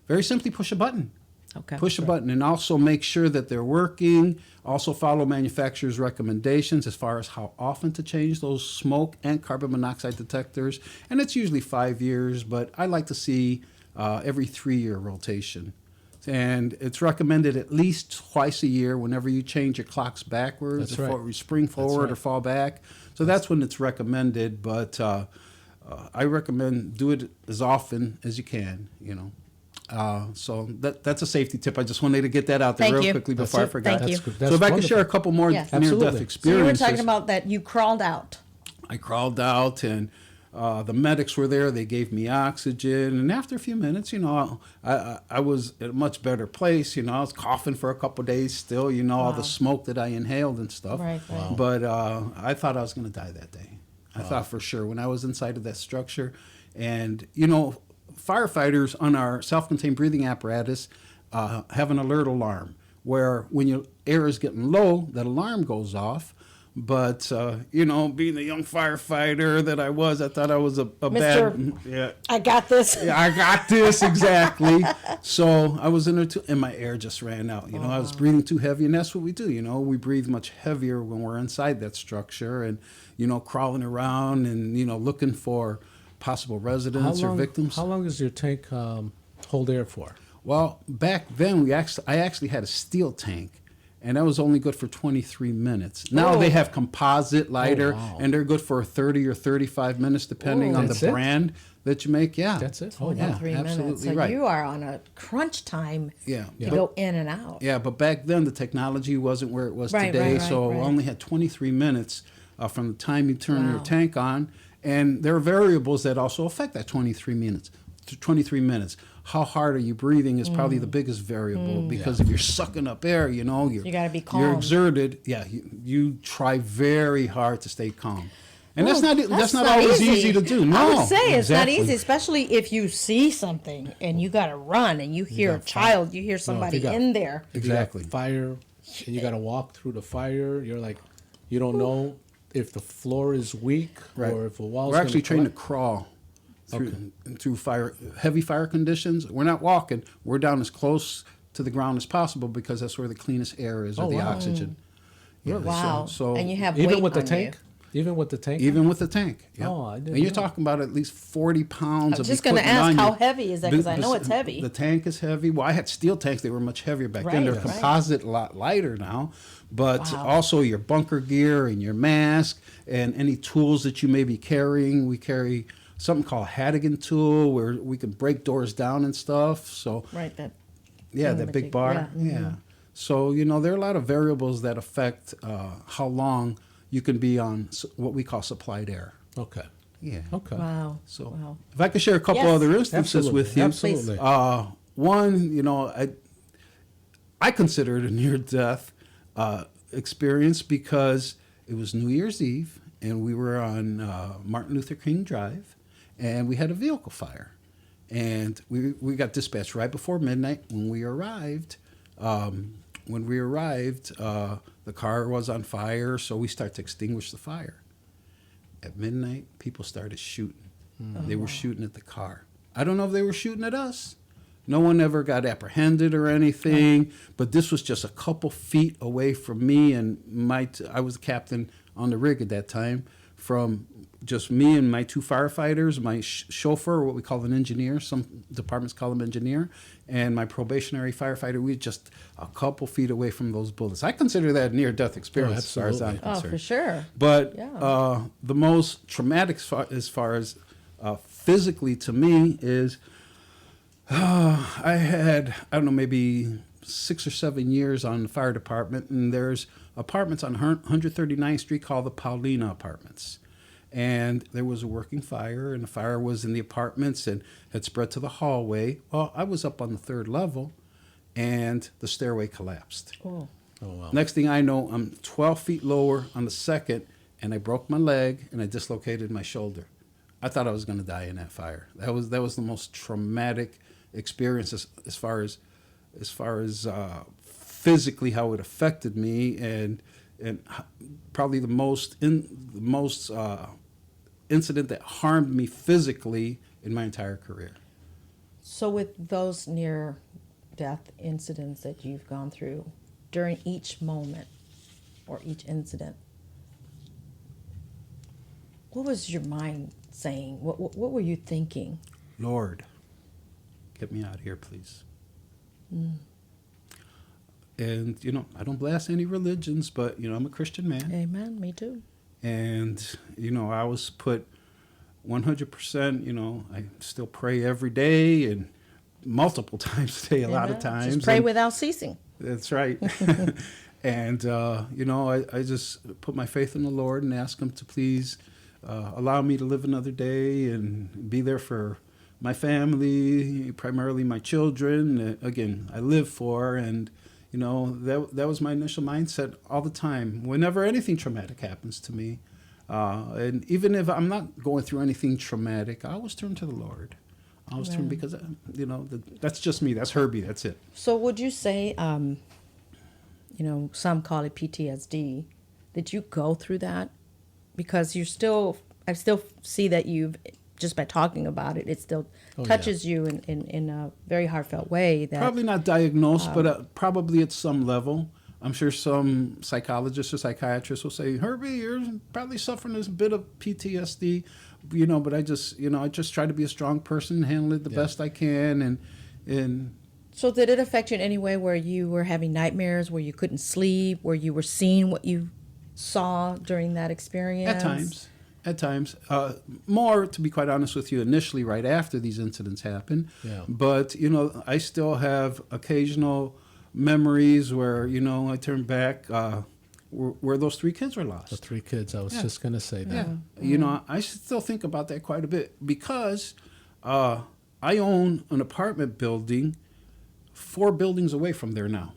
S3: Very simply push a button.
S1: Okay.
S3: Push a button and also make sure that they're working. Also follow manufacturer's recommendations as far as how often to change those smoke and carbon monoxide detectors. And it's usually 5 years, but I like to see every 3-year rotation. And it's recommended at least twice a year whenever you change your clocks backwards,
S2: That's right.
S3: or spring forward
S2: right.
S3: or fall back. So that's when it's recommended, but I recommend do it as often as you can, So that's a safety tip. I just wanted to get that out there
S1: Thank
S3: real
S1: you.
S3: quickly
S2: That's
S3: before I
S2: it.
S3: forgot.
S1: Thank you.
S2: That's good.
S3: So
S2: That's
S3: if I could
S2: wonderful.
S3: share a couple more
S1: Yeah.
S3: near-death
S2: Absolutely.
S1: So you were
S3: experiences.
S1: talking about that you crawled out.
S3: I crawled out and the medics were there. They gave me oxygen. And after a few minutes, I was in a much better place. I was coughing for a couple of days still, all the smoke that I inhaled and stuff.
S1: Right, right. Wow.
S3: But I thought I was going to die that day. I thought for sure when I was inside of that structure. And, firefighters on our self-contained breathing apparatus have an alert alarm where when your air is getting low, that alarm goes off. But, being the young firefighter that I was, I thought I was a bad... Yeah.
S1: I got this.
S3: Yeah, I got this, exactly. So I was in there too, and my air just ran out. I was breathing too heavy, and that's what we do. We breathe much heavier when we're inside that structure and, crawling around and, looking for possible residents or victims.
S2: How long does your tank hold air for?
S3: Well, back then, I actually had a steel tank. And that was only good for 23 minutes. Now they have composite lighter, and they're good for 30 or 35 minutes, depending on the
S2: That's it?
S3: brand that you make. Yeah,
S2: That's it?
S3: Oh, yeah,
S1: 3 minutes.
S3: absolutely
S1: So
S3: right.
S1: you are on a crunch time
S3: Yeah,
S1: to
S3: but-
S1: go in and out.
S3: Yeah, but back then the technology wasn't where it was
S1: Right,
S3: today,
S1: right,
S3: so
S1: right,
S3: I
S1: right.
S3: only had 23 minutes from the time you turn your
S1: Wow.
S3: tank on, and there are variables that also affect that 23 minutes. 23 minutes. How hard are you breathing is probably the biggest variable because if you're sucking up air, you
S1: gotta be
S3: You're
S1: calm.
S3: exerted. Yeah, you try very hard to stay calm, and that's not
S1: That's
S3: always easy to do. No,
S1: I would say it's not
S3: exactly.
S1: easy, especially if you see something and you got to run and you hear a child, you hear somebody
S2: got-
S1: in there.
S3: Exactly.
S2: Fire, and you got to walk through the fire. You're like, you don't know if the floor is weak
S3: Right.
S2: or if a wall's
S3: We're actually trained to
S2: collapse.
S3: crawl through heavy fire conditions. We're not walking. We're down as close to the ground as possible because that's where the cleanest air is, or
S2: Oh,
S3: the
S2: wow.
S3: oxygen. Yeah,
S1: Wow.
S3: So
S1: and you have
S2: Even
S1: weight
S2: with the
S1: on
S2: tank?
S1: you.
S2: Even with the tank?
S3: even with the tank. Yeah.
S2: Oh, I didn't
S3: And you're
S2: know.
S3: talking about at least 40 pounds
S1: I was
S3: of
S1: just gonna
S3: equipment
S1: ask,
S3: on you.
S1: how heavy is that? 'Cause I know it's heavy.
S3: The tank is heavy. Well, I had steel tanks. They were much heavier back then.
S1: Right,
S3: They're
S1: right.
S3: composite, a lot lighter now. But
S1: Wow.
S3: also your bunker gear and your mask and any tools that you may be carrying. We carry something called Hattigan tool where we can break doors down and stuff. So
S1: Right, that.
S3: yeah,
S1: Mm,
S3: that
S1: the
S3: big
S1: big-
S3: bar.
S1: yeah,
S3: Yeah. So, there are a lot of variables that affect how long you can be on what we call supplied air.
S2: Okay.
S3: Yeah.
S2: Okay.
S1: Wow.
S3: So
S1: Wow.
S3: if I could share a couple
S1: Yes.
S3: other instances
S2: Absolutely.
S3: with you.
S2: Absolutely.
S3: One, I consider it a near-death experience because it was New Year's Eve, and we were on Martin Luther King Drive, and we had a vehicle fire. And we got dispatched right before midnight. When we arrived, when we arrived, the car was on fire, so we started to extinguish the fire. At midnight, people started shooting. They were shooting at the car. I don't know if they were shooting at us. No one ever got apprehended or anything, but this was just a couple feet away from me, and I was the captain on the rig at that time, from just me and my two firefighters, my chauffeur, what we call an engineer, some departments call him engineer, and my probationary firefighter. We were just a couple feet away from those bullets. I consider that a near-death experience as far as I'm concerned.
S1: Oh, for sure.
S3: But the most traumatic as far as physically to me is I had, I don't know, maybe 6 or 7 years on the fire department, and there's apartments on 139th Street called the Paulina Apartments. And there was a working fire, and the fire was in the apartments and had spread to the hallway. Well, I was up on the 3rd level, and the stairway collapsed.
S1: Oh.
S2: Oh, wow.
S3: Next thing I know, I'm 12 feet lower on the 2nd, and I broke my leg, and I dislocated my shoulder. I thought I was going to die in that fire. That was the most traumatic experience as far as physically how it affected me, and probably the most incident that harmed me physically in my entire career.
S1: So with those near-death incidents that you've gone through, during each moment or each incident, what was your mind saying? What were you thinking?
S3: Lord, get me out of here, please. And, I don't blast any religions, but, I'm a Christian man.
S1: Amen. Me too.
S3: And, I was put 100%, I still pray every day and multiple times a day, a lot of times.
S1: Just pray without ceasing.
S3: That's right. And, I just put my faith in the Lord and ask him to please allow me to live another day and be there for my family, primarily my children. Again, I live for, and, that was my initial mindset all the time. Whenever anything traumatic happens to me, and even if I'm not going through anything traumatic, I always turn to the Lord. I always turn because, that's just me. That's Herbie. That's it.
S1: So would you say, some call it PTSD, did you go through that? Because I still see that you've, just by talking about it, it still touches you in a very heartfelt way. That
S3: probably not diagnosed, but probably at some level. I'm sure some psychologists or psychiatrists will say, Herbie, you're probably suffering a bit of PTSD, but I just try to be a strong person, handle it the best I can. And
S1: so did it affect you in any way where you were having nightmares, where you couldn't sleep, where you were seeing what you saw during that experience?
S3: At times. More, to be quite honest with you, initially right after these incidents happened. Yeah. But, I still have occasional memories where, I turn back where those 3 kids were lost.
S2: The 3 kids, I was just going to say that.
S3: Yeah. I still think about that quite a bit because I own an apartment building 4 buildings away from there now.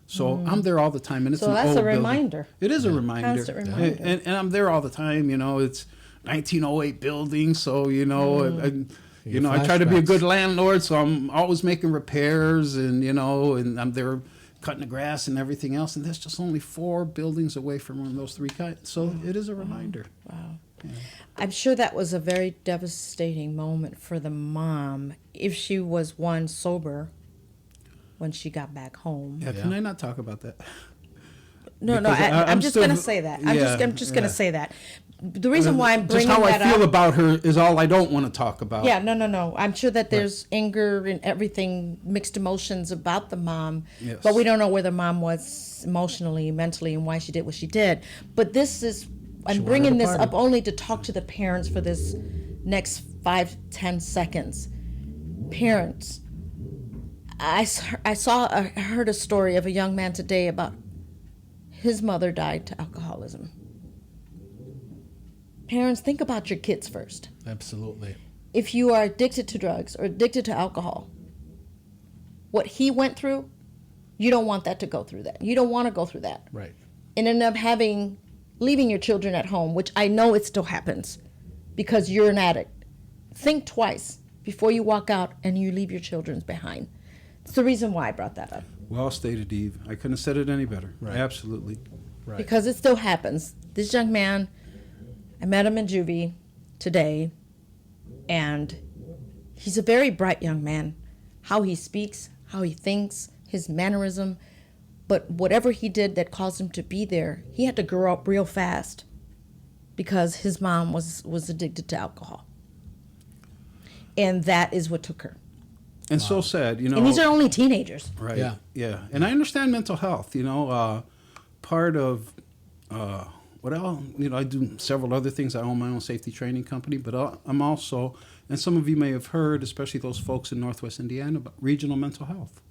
S3: So I'm there all the time, and it's an old building. So that's a reminder. It is a reminder.
S1: Constant reminder.
S3: And I'm there all the time. It's 1908 building, so I try to be a good landlord, so I'm always making repairs, and and I'm there cutting the grass and everything else. And there's just only 4 buildings away from one of those 3 guys. So it is a reminder.
S1: Wow.
S3: Yeah.
S1: I'm sure that was a very devastating moment for the mom, if she was one sober when she got back home.
S3: Yeah, can I not talk about that?
S1: No, I'm just going to say that. I'm just going to say that. The reason why I'm bringing that up...
S3: Just how I feel about her is all I don't want to talk about.
S1: Yeah, no. I'm sure that there's anger and everything, mixed emotions about the mom.
S3: Yes.
S1: But we don't know where the mom was emotionally, mentally, and why she did what she did. But this is... I'm bringing this up only to talk to the parents for this next 5-10 seconds. Parents... I heard a story of a young man today about his mother died to alcoholism. Parents, think about your kids first.
S2: Absolutely.
S1: If you are addicted to drugs or addicted to alcohol, what he went through, you don't want that to go through that. You don't want to go through that.
S2: Right.
S1: And end up leaving your children at home, which I know it still happens because you're an addict. Think twice before you walk out and you leave your children behind. It's the reason why I brought that up.
S3: Well stated, Eve. I couldn't have said it any better.
S2: Right.
S3: Absolutely.
S2: Right.
S1: Because it still happens. This young man, I met him in juvie today, and he's a very bright young man. How he speaks, how he thinks, his mannerism, but whatever he did that caused him to be there, he had to grow up real fast because his mom was addicted to alcohol. And that is what took her.
S3: And so sad, you know.
S1: And these are only teenagers.
S3: Right.
S2: Yeah.
S3: Yeah. And I understand mental health. You know, part of I do several other things. I own my own safety training company, but I'm also, and some of you may have heard, especially those folks in Northwest Indiana, about regional mental health.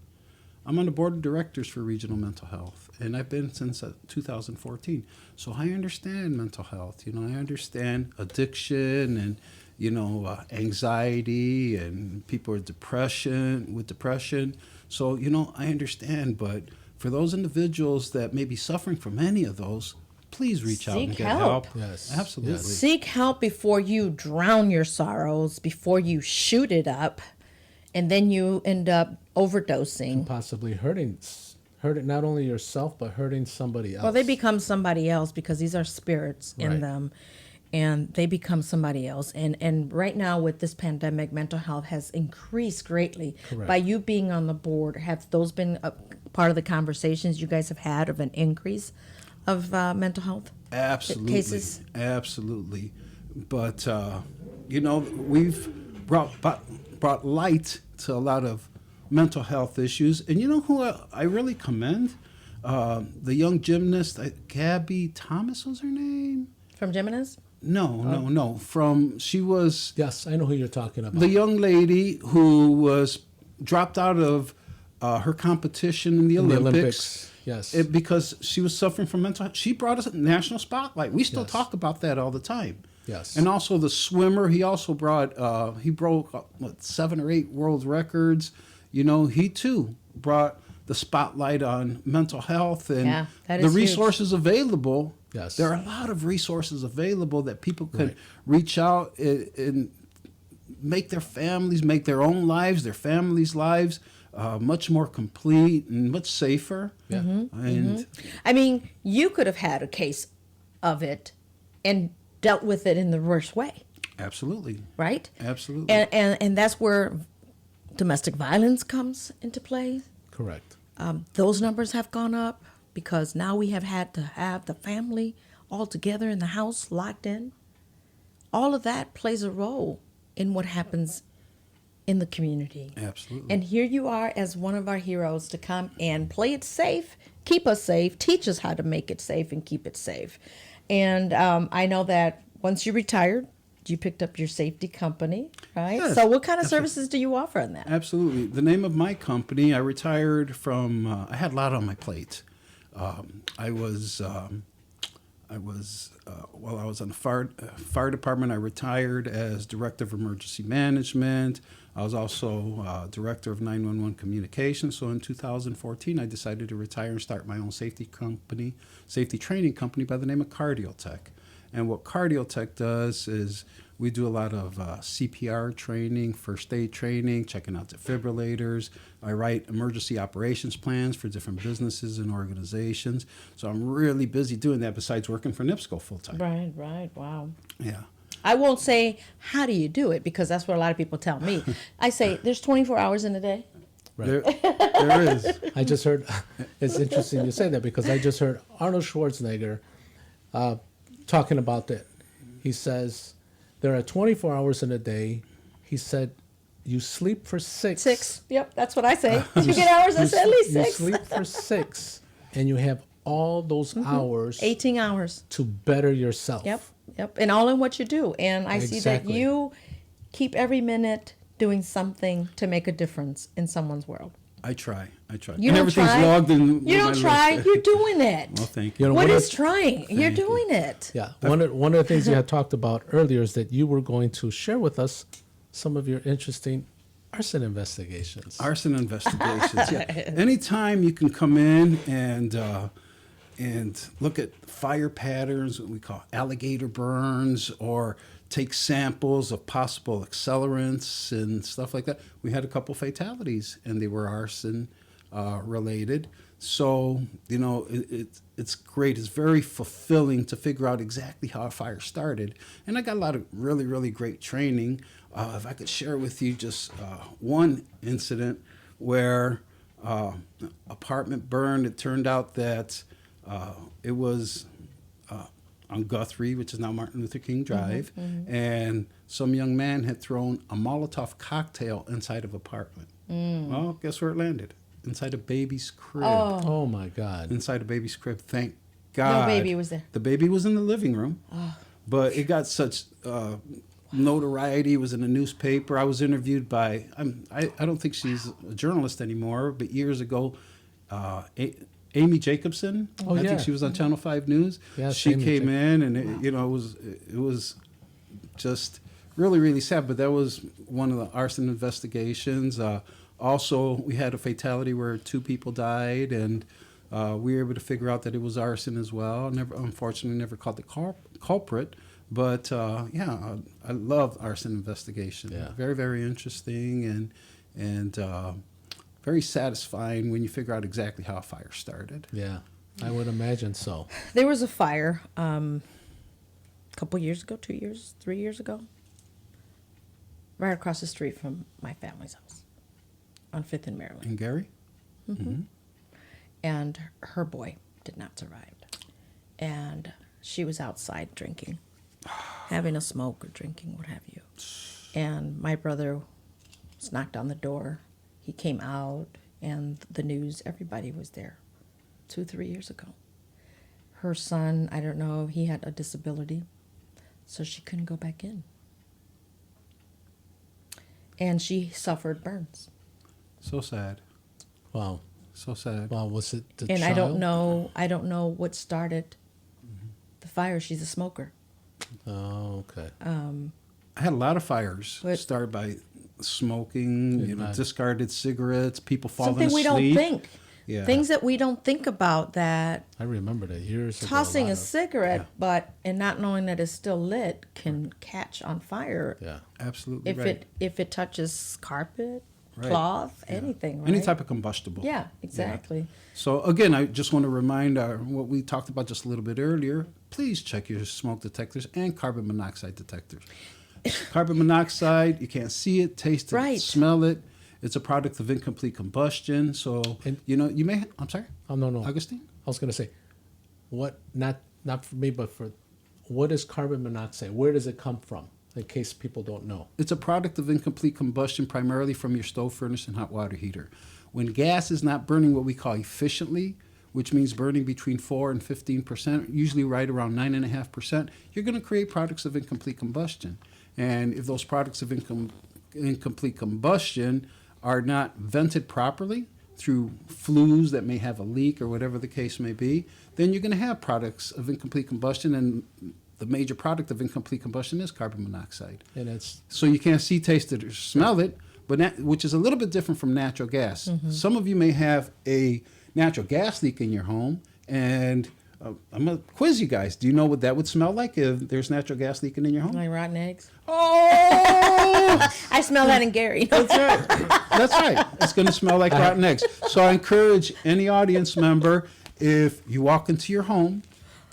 S3: I'm on the board of directors for regional mental health, and I've been since 2014. So I understand mental health. You know, I understand addiction and, you know, anxiety, and people with depression. So, you know, I understand. But for those individuals that may be suffering from any of those, please reach out and
S1: Seek
S3: get
S1: help.
S3: help.
S2: Yes.
S3: Absolutely.
S2: Yes.
S1: Seek help before you drown your sorrows, before you shoot it up, and then you end up overdosing.
S2: Possibly hurting not only yourself, but hurting somebody else.
S1: Well, they become somebody else because these are spirits in
S2: Right.
S1: them, and they become somebody else. And right now with this pandemic, mental health has increased greatly.
S2: Correct.
S1: By you being on the board, have those been a part of the conversations you guys have had of an increase of mental health
S3: Absolutely.
S1: cases?
S3: Absolutely. But, you know, we've brought light to a lot of mental health issues. And you know who I really commend? The young gymnast, Gabby Thomas was her name?
S1: From Geminis?
S3: No. She was
S2: Yes, I know who you're talking about.
S3: the young lady who was dropped out of her competition in the
S2: In the
S3: Olympics.
S2: Yes.
S3: Because she was suffering from mental health. She brought us a national spotlight. We still
S2: Yes.
S3: talk about that all the time.
S2: Yes.
S3: And also the swimmer, he also brought, he broke, 7 or 8 world records. You know, he too brought the spotlight on mental health and
S1: Yeah, that
S3: the
S1: is huge.
S3: resources available.
S2: Yes.
S3: There are a lot of resources available that people could
S2: Right.
S3: reach out and make their own lives, their families' lives, much more complete and much safer.
S2: Yeah.
S3: And
S1: I mean, you could have had a case of it and dealt with it in the worst way,
S3: absolutely,
S1: right?
S3: absolutely.
S1: And that's where domestic violence comes into play.
S2: Correct.
S1: Those numbers have gone up because now we have had to have the family all together in the house, locked in. All of that plays a role in what happens in the community.
S3: Absolutely.
S1: And here you are as one of our heroes to come and play it safe, keep us safe, teach us how to make it safe and keep it safe. And I know that once you retired, you picked up your safety company, right?
S3: Yes,
S1: So what kind of services do you offer on that?
S3: Absolutely. The name of my company, I retired from, I had a lot on my plate. I was on the fire department. I retired as director of emergency management. I was also director of 911 communications. So in 2014, I decided to retire and start my own safety training company by the name of Cardiotech. And what Cardiotech does is we do a lot of CPR training, first aid training, checking out defibrillators. I write emergency operations plans for different businesses and organizations. So I'm really busy doing that besides working for NIPSCO full-time.
S1: Right. Wow.
S3: Yeah.
S1: I won't say, how do you do it? Because that's what a lot of people tell me. I say, there's 24 hours in a day.
S2: Right.
S3: There is.
S2: I just heard, it's interesting you say that because I just heard Arnold Schwarzenegger talking about that. He says, there are 24 hours in a day. He said, you sleep for 6.
S1: 6. Yep, that's what I say. You get hours, I say at least 6.
S2: You sleep for 6, and you have all those hours
S1: 18 hours.
S2: to better yourself.
S1: Yep. And all in what you do. And I see that
S2: Exactly.
S1: you keep every minute doing something to make a difference in someone's world.
S3: I try.
S1: You
S3: and
S1: don't
S3: everything's
S1: try.
S3: logged in.
S1: You don't try.
S3: List.
S1: You're doing it.
S3: Well, thank
S2: You
S3: you.
S2: know,
S1: What
S2: one
S1: is
S2: of-
S1: trying? You're
S3: Thank you.
S1: doing it.
S2: Yeah. One of the things you had talked about earlier is that you were going to share with us some of your interesting arson investigations.
S3: Arson investigations. Yeah. Anytime you can come in and look at fire patterns, what we call alligator burns, or take samples of possible accelerants and stuff like that. We had a couple fatalities, and they were arson related. So, it's great. It's very fulfilling to figure out exactly how a fire started. And I got a lot of really, really great training. If I could share with you just one incident where apartment burned. It turned out that it was on Guthrie, which is now Martin Luther King Drive, and some young man had thrown a Molotov cocktail inside of an apartment. Well, guess where it landed? Inside a baby's crib.
S2: Oh my God.
S3: Inside a baby's crib. Thank God.
S1: No baby was there.
S3: The baby was in the living room, but it got such notoriety. It was in the newspaper. I was interviewed by, I don't think she's a journalist anymore, but years ago, Amy Jacobson.
S2: Oh,
S3: I
S2: yeah.
S3: think she was on Channel 5 News.
S2: Yes,
S3: she
S2: Amy
S3: came in, and it was just really, really sad. But that was one of the arson investigations. Also, we had a fatality where 2 people died, and we were able to figure out that it was arson as well. Unfortunately, never caught the culprit. But I love arson investigation.
S2: Yeah.
S3: Very, very interesting and very satisfying when you figure out exactly how a fire started.
S2: Yeah, I would imagine so.
S1: There was a fire a couple years ago, 2 years, 3 years ago, right across the street from my family's house on 5th and Maryland.
S3: And Gary?
S1: And her boy did not survive. And she was outside drinking, having a smoke or drinking, what have you. And my brother was knocked on the door. He came out, and the news, everybody was there 2-3 years ago. Her son, I don't know, he had a disability, so she couldn't go back in. And she suffered burns.
S3: So sad.
S2: Wow.
S3: So sad.
S2: Wow, was it the
S1: And
S2: child?
S1: I don't know what started the fire. She's a smoker.
S2: Oh, okay.
S3: I had a lot of fires
S1: But-
S3: started by smoking,
S2: Good.
S3: discarded cigarettes, people falling
S1: Something we
S3: asleep.
S1: don't think.
S3: Yeah.
S1: Things that we don't think about, that
S2: I remember that years ago.
S1: tossing a
S2: lot of-
S1: cigarette, and not knowing that it's still lit can catch on fire
S2: Yeah.
S3: Absolutely
S1: if
S3: right.
S1: it touches carpet,
S3: Right.
S1: cloth, anything. Right?
S3: Any type of combustible.
S1: Yeah, exactly.
S3: So again, I just want to remind what we talked about just a little bit earlier. Please check your smoke detectors and carbon monoxide detectors. Carbon monoxide, you can't see it, taste it,
S1: Right.
S3: smell it. It's a product of incomplete combustion. So
S2: And-
S3: you may. I'm sorry,
S2: Oh no, no.
S3: Augustine.
S2: I was gonna say, what? Not for me, but for what is carbon monoxide? Where does it come from? In case people don't know.
S3: It's a product of incomplete combustion, primarily from your stove, furnace, and hot water heater. When gas is not burning what we call efficiently, which means burning between 4 and 15%, usually right around 9.5%, you're going to create products of incomplete combustion. And if those products of incomplete combustion are not vented properly through flues that may have a leak or whatever the case may be, then you're going to have products of incomplete combustion, and the major product of incomplete combustion is carbon monoxide.
S2: And it's
S3: So you can't see, taste it, or smell it, but which is a little bit different from natural gas. Some of you may have a natural gas leak in your home, and I'm going to quiz you guys. Do you know what that would smell like if there's natural gas leaking in your home?
S1: Like rotten eggs.
S3: Oh!
S1: I smell that in Gary.
S3: That's right. That's right. It's going to smell like rotten eggs. So I encourage any audience member, if you walk into your home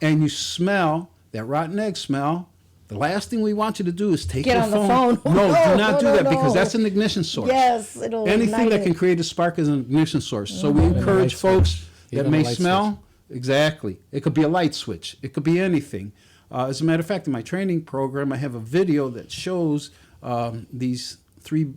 S3: and you smell that rotten egg smell, the last thing we want you to do is take
S1: Get
S3: your
S1: on the phone.
S3: No, do not
S1: No,
S3: do
S1: no,
S3: that, because
S1: no.
S3: that's an ignition source.
S1: Yes, it'll
S3: Anything
S1: ignite
S3: that can
S1: it.
S3: create a spark is an ignition source. So we
S2: Even a
S3: encourage
S2: light
S3: folks
S2: switch.
S3: that
S2: Even a
S3: may
S2: light
S3: smell. Exactly. It could be a light switch. It could be anything. As a matter of fact, in my training program, I have a video that shows these 3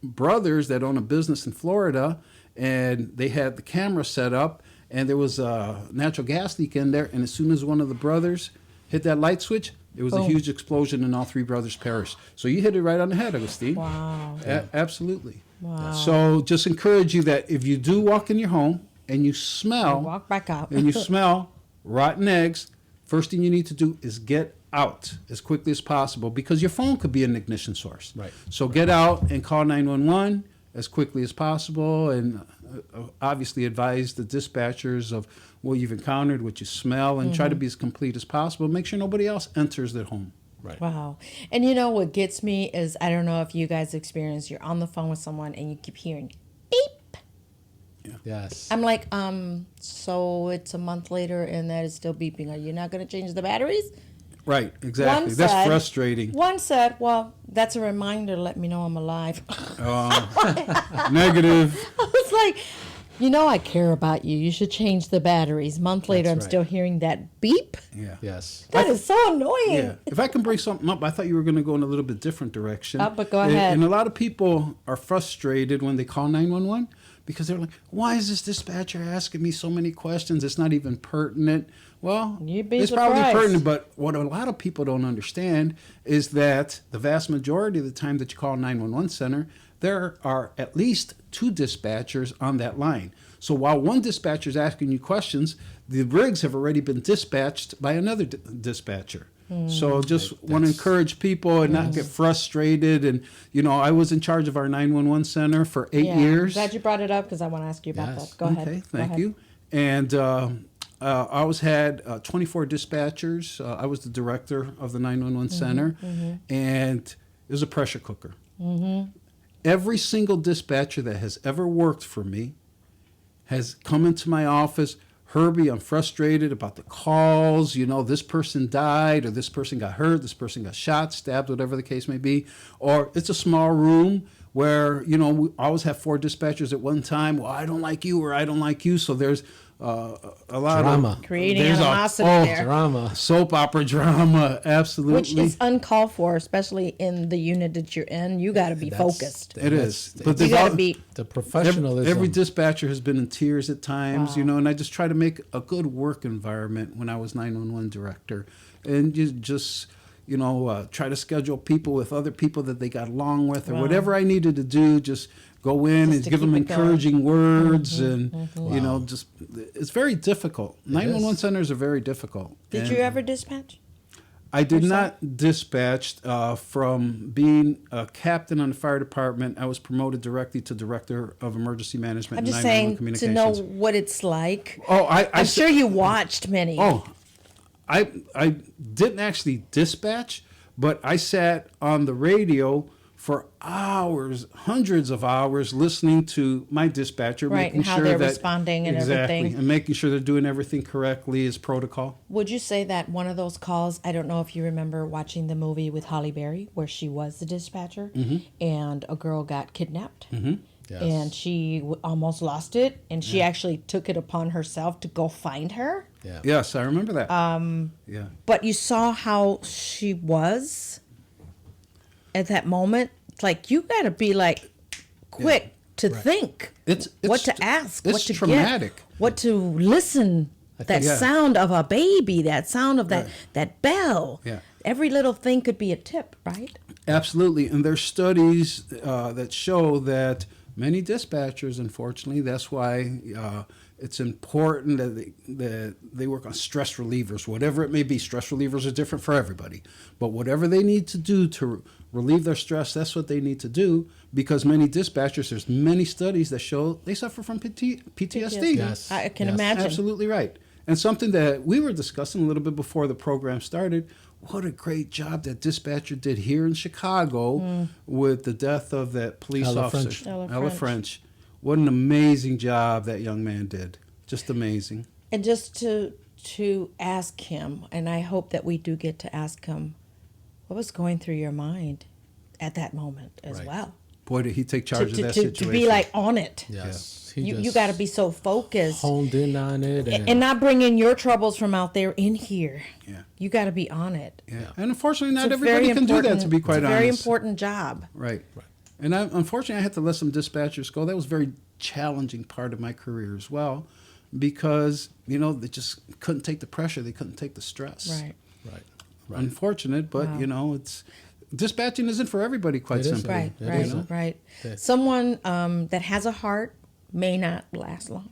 S3: brothers that own a business in Florida, and they had the camera set up, and there was a natural gas leak in there, and as soon as one of the brothers hit that light switch, there was a
S1: Boom.
S3: huge explosion, and all 3 brothers perished. So you hit it right on the head, Agustine.
S1: Wow.
S3: Absolutely.
S1: Wow.
S3: So just encourage you that if you do walk in your home and you smell
S1: Walk back out.
S3: and you smell rotten eggs, first thing you need to do is get out as quickly as possible, because your phone could be an ignition source.
S2: Right.
S3: So get out and call 911 as quickly as possible, and obviously advise the dispatchers of what you've encountered, what you smell, and try to be as complete as possible. Make sure nobody else enters their home.
S2: right.
S1: Wow. And you know what gets me is, I don't know if you guys experience, you're on the phone with someone and you keep hearing beep,
S2: Yes.
S1: I'm like, so it's a month later and that is still beeping. Are you not going to change the batteries?
S3: Right, exactly.
S1: One
S3: That's
S1: said-
S3: frustrating.
S1: One said, well, that's a reminder to let me know I'm alive.
S3: Negative.
S1: I was like, you know, I care about you. You should change the batteries. Month later,
S2: That's
S1: I'm
S2: right.
S1: still hearing that beep.
S3: Yeah.
S2: Yes.
S1: That is so annoying.
S3: Yeah. If I can bring something up, I thought you were going to go in a little bit different direction.
S1: Oh, but go
S3: And-
S1: ahead.
S3: And a lot of people are frustrated when they call 911 because they're like, why is this dispatcher asking me so many questions? It's not even pertinent. Well,
S1: You'd be
S3: it's probably
S1: surprised.
S3: pertinent, but what a lot of people don't understand is that the vast majority of the time that you call 911 center, there are at least 2 dispatchers on that line. So while one dispatcher is asking you questions, the rigs have already been dispatched by another dispatcher. So just want to encourage people and not get frustrated. And, you know, I was in charge of our 911 center for 8
S1: Yeah.
S3: years.
S1: Glad you brought it up because I want to ask you about
S2: Yes.
S1: that. Go ahead.
S3: Okay,
S1: Go
S3: thank
S1: ahead.
S3: you. And I always had 24 dispatchers. I was the director of the 911 center, and it was a pressure cooker. Every single dispatcher that has ever worked for me has come into my office. Herbie, I'm frustrated about the calls. You know, this person died, or this person got hurt, this person got shot, stabbed, whatever the case may be. Or it's a small room where, you know, we always have 4 dispatchers at one time. Well, I don't like you, or I don't like you. So there's a lot
S2: Drama.
S3: of
S1: Creating
S3: there's
S1: animosity
S3: oh,
S1: there.
S2: Drama.
S3: soap opera drama, absolutely.
S1: Which is uncalled for, especially in the unit that you're in. You got to be
S2: That's-
S1: focused.
S3: It is. But
S1: You
S3: there's
S1: got
S3: al-
S1: to be.
S2: The professionalism.
S3: Every dispatcher has been in tears at times, you know, and I just try to make a good work environment when I was 911 director. And you just, you know, try to schedule people with other people that they got along with, or
S1: Wow.
S3: whatever I needed to do, just go in
S1: Just
S3: and
S1: to
S3: give them
S1: keep it going.
S3: encouraging words. And, you know,
S2: Wow.
S3: just, it's very difficult. 911 centers are very difficult.
S1: Did
S3: And
S1: you ever dispatch?
S3: I did
S1: yourself?
S3: not dispatch from being a captain on the fire department. I was promoted directly to director of emergency management
S1: I'm
S3: and
S1: just
S3: 911
S1: saying to know
S3: communications.
S1: what it's like.
S3: Oh,
S1: I'm sure you watched many.
S3: Oh, I didn't actually dispatch, but I sat on the radio for hours, hundreds of hours, listening to my dispatcher,
S1: Right,
S3: making
S1: and how
S3: sure
S1: they're
S3: that
S1: responding and
S3: exactly,
S1: everything.
S3: and making sure they're doing everything correctly as protocol.
S1: Would you say that one of those calls, I don't know if you remember watching the movie with Holly Berry where she was the dispatcher and a girl got kidnapped
S2: Yes.
S1: and she almost lost it and she actually took it upon herself to go find her.
S2: Yeah.
S3: Yes, I remember that. Yeah.
S1: But you saw how she was at that moment. It's like you got to be like quick to think
S3: It's
S1: what to ask,
S3: it's
S1: what to
S3: traumatic.
S1: get, what to listen. That
S3: yeah.
S1: sound of a baby, that sound of that bell.
S3: Yeah.
S1: Every little thing could be a tip, right?
S3: Absolutely, and there's studies that show that many dispatchers, unfortunately, that's why it's important that they work on stress relievers, whatever it may be. Stress relievers are different for everybody, but whatever they need to do to relieve their stress, that's what they need to do. Because many dispatchers, there's many studies that show they suffer from PTSD.
S2: Yes.
S1: I can
S2: Yes.
S1: imagine.
S3: Absolutely right. And something that we were discussing a little bit before the program started, what a great job that dispatcher did here in Chicago with the death of that police
S2: Ella
S3: officer.
S2: French.
S1: Ella
S3: French. What an amazing job that young man did. Just amazing.
S1: And just to ask him, and I hope that we do get to ask him, what was going through your mind at that moment as
S2: Right.
S1: well?
S3: Boy, did he take
S1: To,
S3: charge of
S1: to,
S3: that
S1: to,
S3: situation.
S1: to be like on it.
S2: Yes.
S1: You
S2: just
S1: got to be so focused
S2: honed in on it.
S1: and not bringing your troubles from out there in here.
S3: Yeah.
S1: You got to be on it.
S3: Yeah. And unfortunately, not
S1: It's a
S3: everybody
S1: very
S3: can do that,
S1: important-
S3: to be quite
S1: it's a
S3: honest.
S1: very important job.
S3: Right. And unfortunately, I had to let some dispatchers go. That was a very challenging part of my career as well, because, you know, they just couldn't take the pressure. They couldn't take the stress.
S1: Right.
S2: Right.
S3: Unfortunate, but,
S1: Wow.
S3: you know, it's dispatching isn't for everybody, quite
S2: It isn't.
S3: simply.
S1: Right,
S2: It
S1: right,
S2: isn't.
S1: right.
S2: Yeah.
S1: Someone that has a heart may not last long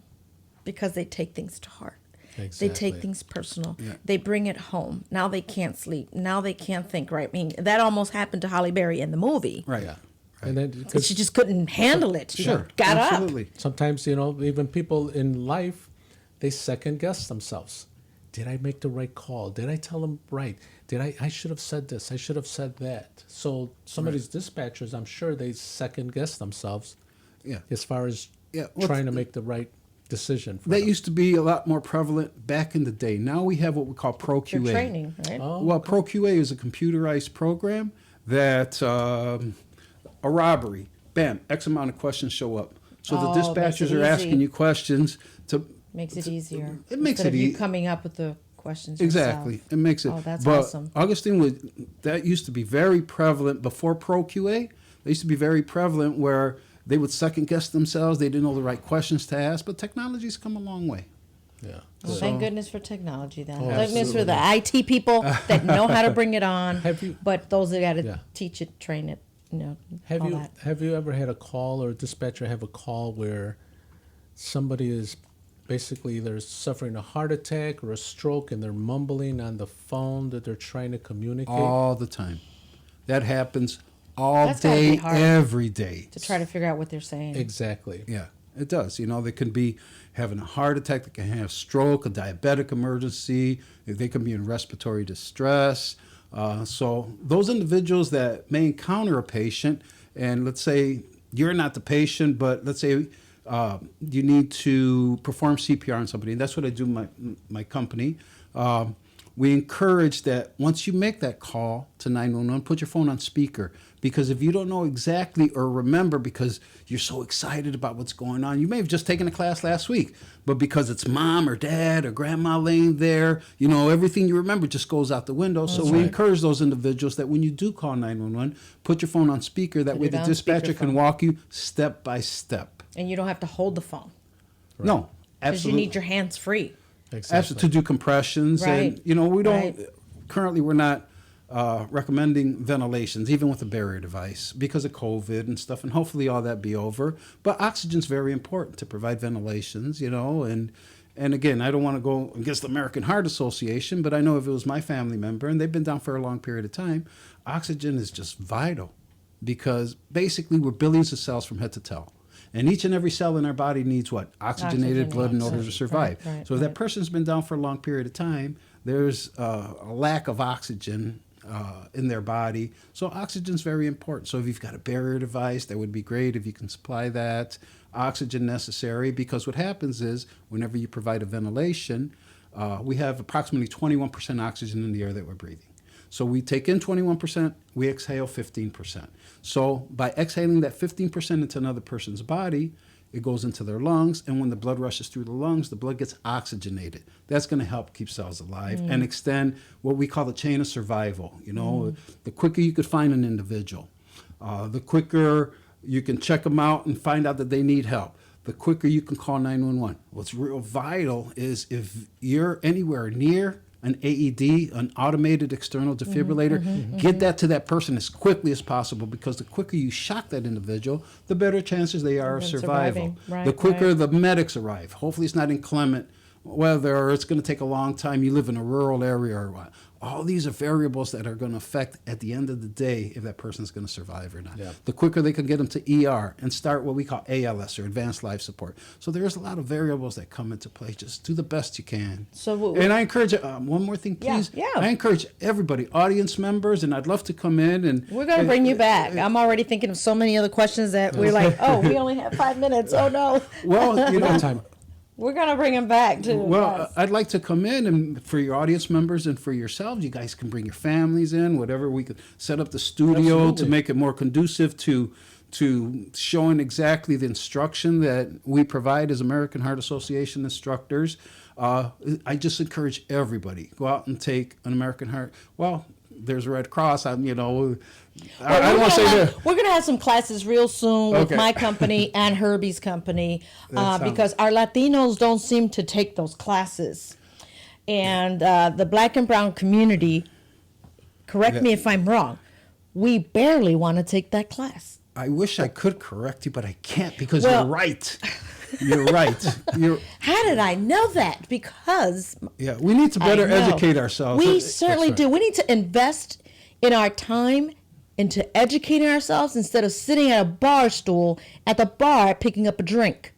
S1: because they take things to heart. They take
S2: Exactly.
S1: things personal.
S3: Yeah.
S1: They bring it home. Now they can't sleep. Now they can't think right. I mean, that almost happened to Holly Berry in the movie.
S3: Right.
S2: Yeah. And then
S1: She
S2: 'cause
S1: just couldn't handle it. She
S3: Sure.
S1: got
S3: Absolutely.
S2: sometimes, you know, even people in life, they second guess themselves. Did I make the right call? Did I tell them right? I should have said this. I should have said that. So some of these dispatchers, I'm sure they second guess themselves
S3: Yeah.
S2: as far as
S3: Yeah, well,
S2: trying to make the right decision. For
S3: that
S2: them.
S3: used to be a lot more prevalent back in the day. Now we have what we call Pro
S1: Your
S3: QA.
S1: training, right?
S2: Oh,
S3: Well, Pro QA is a computerized program that a robbery, bam, X amount of questions show up. So
S1: Oh,
S3: the
S1: makes it
S3: dispatchers are
S1: easy.
S3: asking you questions to
S1: Makes it easier.
S3: It makes
S1: Instead
S3: it
S1: of you
S3: ea-
S1: coming up with the questions
S3: exactly.
S1: yourself.
S3: It makes it.
S1: Oh, that's
S3: but
S1: awesome.
S3: Augustine that used to be very prevalent before Pro QA. They used to be very prevalent where they would second guess themselves. They didn't know the right questions to ask. But technology's come a long way.
S2: Yeah.
S1: Well,
S3: So-
S1: thank goodness for technology then.
S2: Oh,
S1: Thank goodness for the
S3: absolutely.
S1: IT people that know how to bring it on.
S2: Have you-
S1: but those that got to
S2: Yeah.
S1: teach it, train it, all that.
S2: Have you ever had a call or a dispatcher have a call where somebody is basically they're suffering a heart attack or a stroke and they're mumbling on the phone that they're trying to communicate?
S3: All the time. That happens all
S1: That's gotta be
S3: day,
S1: hard.
S3: every day.
S1: To try to figure out what they're saying.
S2: Exactly.
S3: Yeah, it does. You know, they can be having a heart attack, they can have stroke, a diabetic emergency, they can be in respiratory distress. So those individuals that may encounter a patient, and let's say you're not the patient, but let's say you need to perform CPR on somebody, and that's what I do in my company. We encourage that once you make that call to 911, put your phone on speaker. Because if you don't know exactly or remember because you're so excited about what's going on, you may have just taken a class last week, but because it's mom or dad or grandma laying there, you know, everything you remember just goes out the window. So we encourage those individuals that when you do call 911, put your phone on speaker. That
S1: Put
S3: way
S1: it
S3: the
S1: on
S3: dispatcher can
S1: speakerphone.
S3: walk you step by step.
S1: And you don't have to hold the phone
S3: No,
S1: because you
S3: absolutely.
S1: need your hands free.
S3: Absolutely, to do compressions,
S1: Right.
S3: and you know we don't.
S1: Right.
S3: Currently, we're not recommending ventilations, even with a barrier device, because of COVID and stuff. And hopefully, all that be over. But oxygen's very important to provide ventilations, you know. And again, I don't want to go against the American Heart Association, but I know if it was my family member and they've been down for a long period of time, oxygen is just vital, because basically we're billions of cells from head to toe. And each and every cell in our body needs what? Oxygenated blood in order to
S1: Oxygen.
S3: survive.
S1: Right,
S3: So if that
S1: right.
S3: person's been down for a long period of time, there's a lack of oxygen in their body. So oxygen's very important. So if you've got a barrier device, that would be great if you can supply that. Oxygen necessary, because what happens is whenever you provide a ventilation, we have approximately 21% oxygen in the air that we're breathing. So we take in 21%, we exhale 15%. So by exhaling that 15% into another person's body, it goes into their lungs, and when the blood rushes through the lungs, the blood gets oxygenated. That's going to help keep cells alive and extend what we call the chain of survival. You know, the quicker you could find an individual, the quicker you can check them out and find out that they need help, the quicker you can call 911. What's real vital is if you're anywhere near an AED, an automated external defibrillator, get that to that person as quickly as possible, because the quicker you shock that individual, the better chances they are of
S1: Them
S3: survival.
S1: surviving. Right,
S3: The quicker
S1: right.
S3: the medics arrive. Hopefully it's not inclement weather, or it's going to take a long time, you live in a rural area or what. All these are variables that are going to affect at the end of the day if that person's going to survive or not.
S2: Yeah.
S3: The quicker they can get them to ER and start what we call ALS, or advanced life support. So there's a lot of variables that come into play. Just do the best you can.
S1: So
S3: And I encourage, one more thing,
S1: Yeah,
S3: please.
S1: yeah.
S3: I encourage everybody, audience members, and I'd love to come in and...
S1: we're going to bring you back. I'm already thinking of so many other questions that we're like, oh, we only have 5 minutes. Oh, no.
S3: Well, you know,
S2: Time.
S1: We're going to bring him back, too.
S3: well,
S1: Yes.
S3: I'd like to come in, and for your audience members and for yourselves, you guys can bring your families in, whatever. We could set up the studio
S2: Absolutely.
S3: to make it more conducive to showing exactly the instruction that we provide as American Heart Association instructors. I just encourage everybody, go out and take an American Heart. Well, there's a Red Cross. I don't want to say that.
S1: We're going to have some classes real soon with
S3: Okay.
S1: my company and Herbie's company,
S3: That sounds-
S1: because our Latinos don't seem to take those classes. And the black and brown community, correct me if I'm wrong, we barely want to take that class.
S3: I wish I could correct you, but I can't, because
S1: Well-
S3: you're right. You're right.
S1: How did I know that? Because
S3: Yeah, we need to better
S1: I know.
S3: educate ourselves.
S1: We certainly
S2: right.
S1: do. We need to invest in our time into educating ourselves instead of sitting at a bar stool at the bar picking up a drink.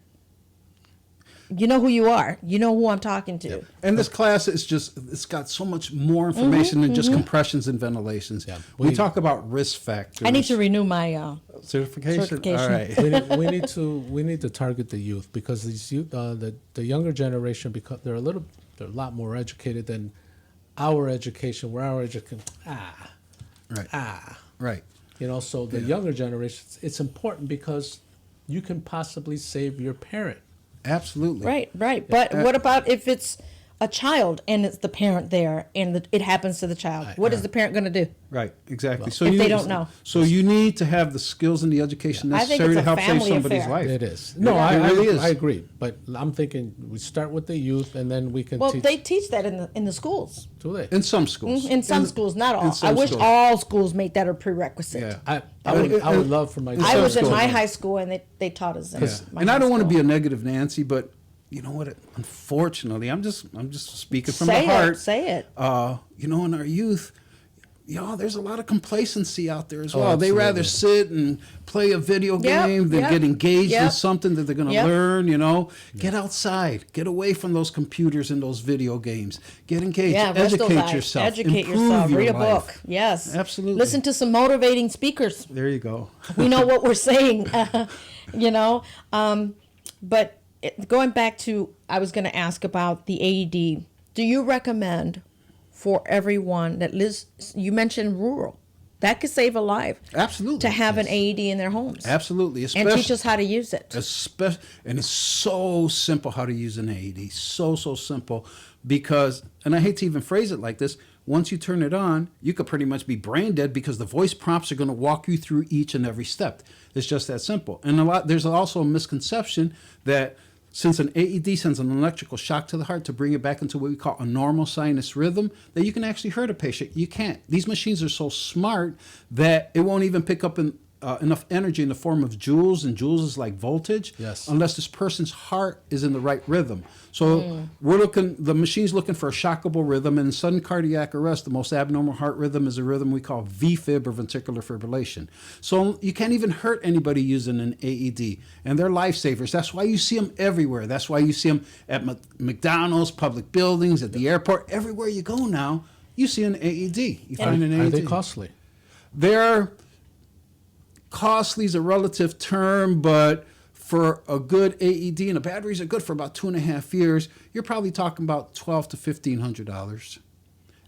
S1: you know who you are. You know who I'm talking to.
S3: And this class is just, it's got so much more information than just compressions and ventilations.
S2: Yeah.
S3: We talk about risk factors.
S1: I need to renew my
S3: certification. All right.
S2: we need to target the youth, because these youth, the younger generation, because they're a lot more educated than our education. Where our education,
S3: Right.
S2: you know. So the younger generation, it's important because you can possibly save your parent.
S3: Absolutely.
S1: Right. But what about if it's a child and it's the parent there and it happens to the child? What is the parent going to do?
S3: Right, exactly.
S1: If they don't know.
S3: So you need to have the skills and the education
S1: I think
S3: necessary
S1: it's
S3: to
S1: a
S3: help save
S1: family
S3: somebody's
S1: affair.
S3: life.
S2: It is. No,
S3: It really is.
S2: I agree. But I'm thinking we start with the youth, and then we can
S1: Well,
S2: teach.
S1: they teach that in the schools.
S2: Do they?
S3: In some schools.
S1: In some schools, not all.
S3: in some
S1: I wish
S3: schools.
S1: all schools make that a prerequisite.
S3: Yeah.
S2: I would love for my.
S1: I was in
S3: schools,
S1: my
S3: yeah.
S1: high school and they taught us that.
S3: And I don't want to be a negative Nancy, but you know what? Unfortunately, I'm just speaking from the heart.
S1: Say it.
S3: You know, in our youth, there's a lot of complacency out there as well. They
S2: absolutely.
S3: rather sit and play a video
S1: Yep,
S3: game than
S1: yep,
S3: get engaged in
S1: yep.
S3: something that they're going to
S1: Yep.
S3: learn. You know, get outside, get away from those computers and those video games. Get engaged,
S1: Yeah, rest those
S3: educate
S1: eyes.
S3: yourself,
S1: Educate
S3: improve
S1: yourself.
S3: your
S1: Read a
S3: life.
S1: book. Yes.
S3: Absolutely.
S1: Listen to some motivating speakers.
S3: There you go.
S1: We know what we're saying, you know. But going back to, I was going to ask about the AED. Do you recommend for everyone that lives, you mentioned rural, that could save a life,
S3: Absolutely.
S1: to have an AED in their homes?
S3: Absolutely.
S1: And teach us how to use it.
S3: And it's so simple how to use an AED. So simple, because, and I hate to even phrase it like this, once you turn it on, you could pretty much be brain dead, because the voice prompts are going to walk you through each and every step. It's just that simple. And there's also a misconception that since an AED sends an electrical shock to the heart to bring it back into what we call a normal sinus rhythm, that you can actually hurt a patient. You can't. These machines are so smart that it won't even pick up enough energy in the form of joules, and joules is like voltage,
S2: Yes.
S3: unless this person's heart is in the right rhythm. So the machine's looking for a shockable rhythm, and in sudden cardiac arrest, the most abnormal heart rhythm is a rhythm we call VFib, or ventricular fibrillation. So you can't even hurt anybody using an AED, and they're lifesavers. That's why you see them everywhere. That's why you see them at McDonald's, public buildings, at the airport. Everywhere you go now, you see an AED. You find an AED.
S2: Are they costly?
S3: They're costly is a relative term, but for a good AED, and the batteries are good for about 2.5 years, you're probably talking about $1,200 to $1,500.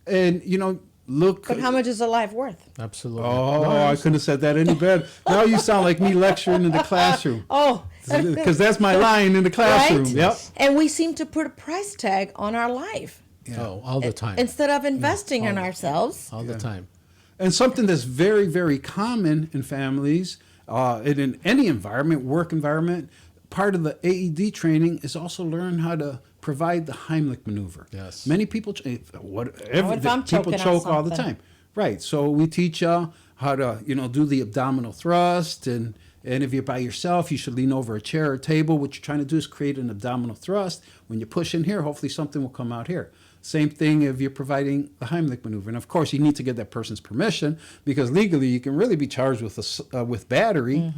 S3: And look.
S1: But how much is a life worth?
S2: Absolutely.
S3: Oh, I couldn't have said that any better. Now you sound like me lecturing in the classroom,
S1: Oh,
S3: because that's my line in the classroom.
S1: right?
S3: Yep.
S1: And we seem to put a price tag on our life
S2: Oh, all the time.
S1: instead of investing in ourselves.
S2: All the time.
S3: And something that's very, very common in families, and in any environment, work environment, part of the AED training is also learn how to provide the Heimlich maneuver.
S2: Yes.
S3: Many people,
S1: if I'm
S3: people
S1: choking on
S3: choke all the
S1: something?
S3: time. Right. So we teach you how to, do the abdominal thrust, and if you're by yourself, you should lean over a chair or table. What you're trying to do is create an abdominal thrust. When you push in here, hopefully something will come out here. Same thing if you're providing the Heimlich maneuver. And of course, you need to get that person's permission, because legally you can really be charged with battery,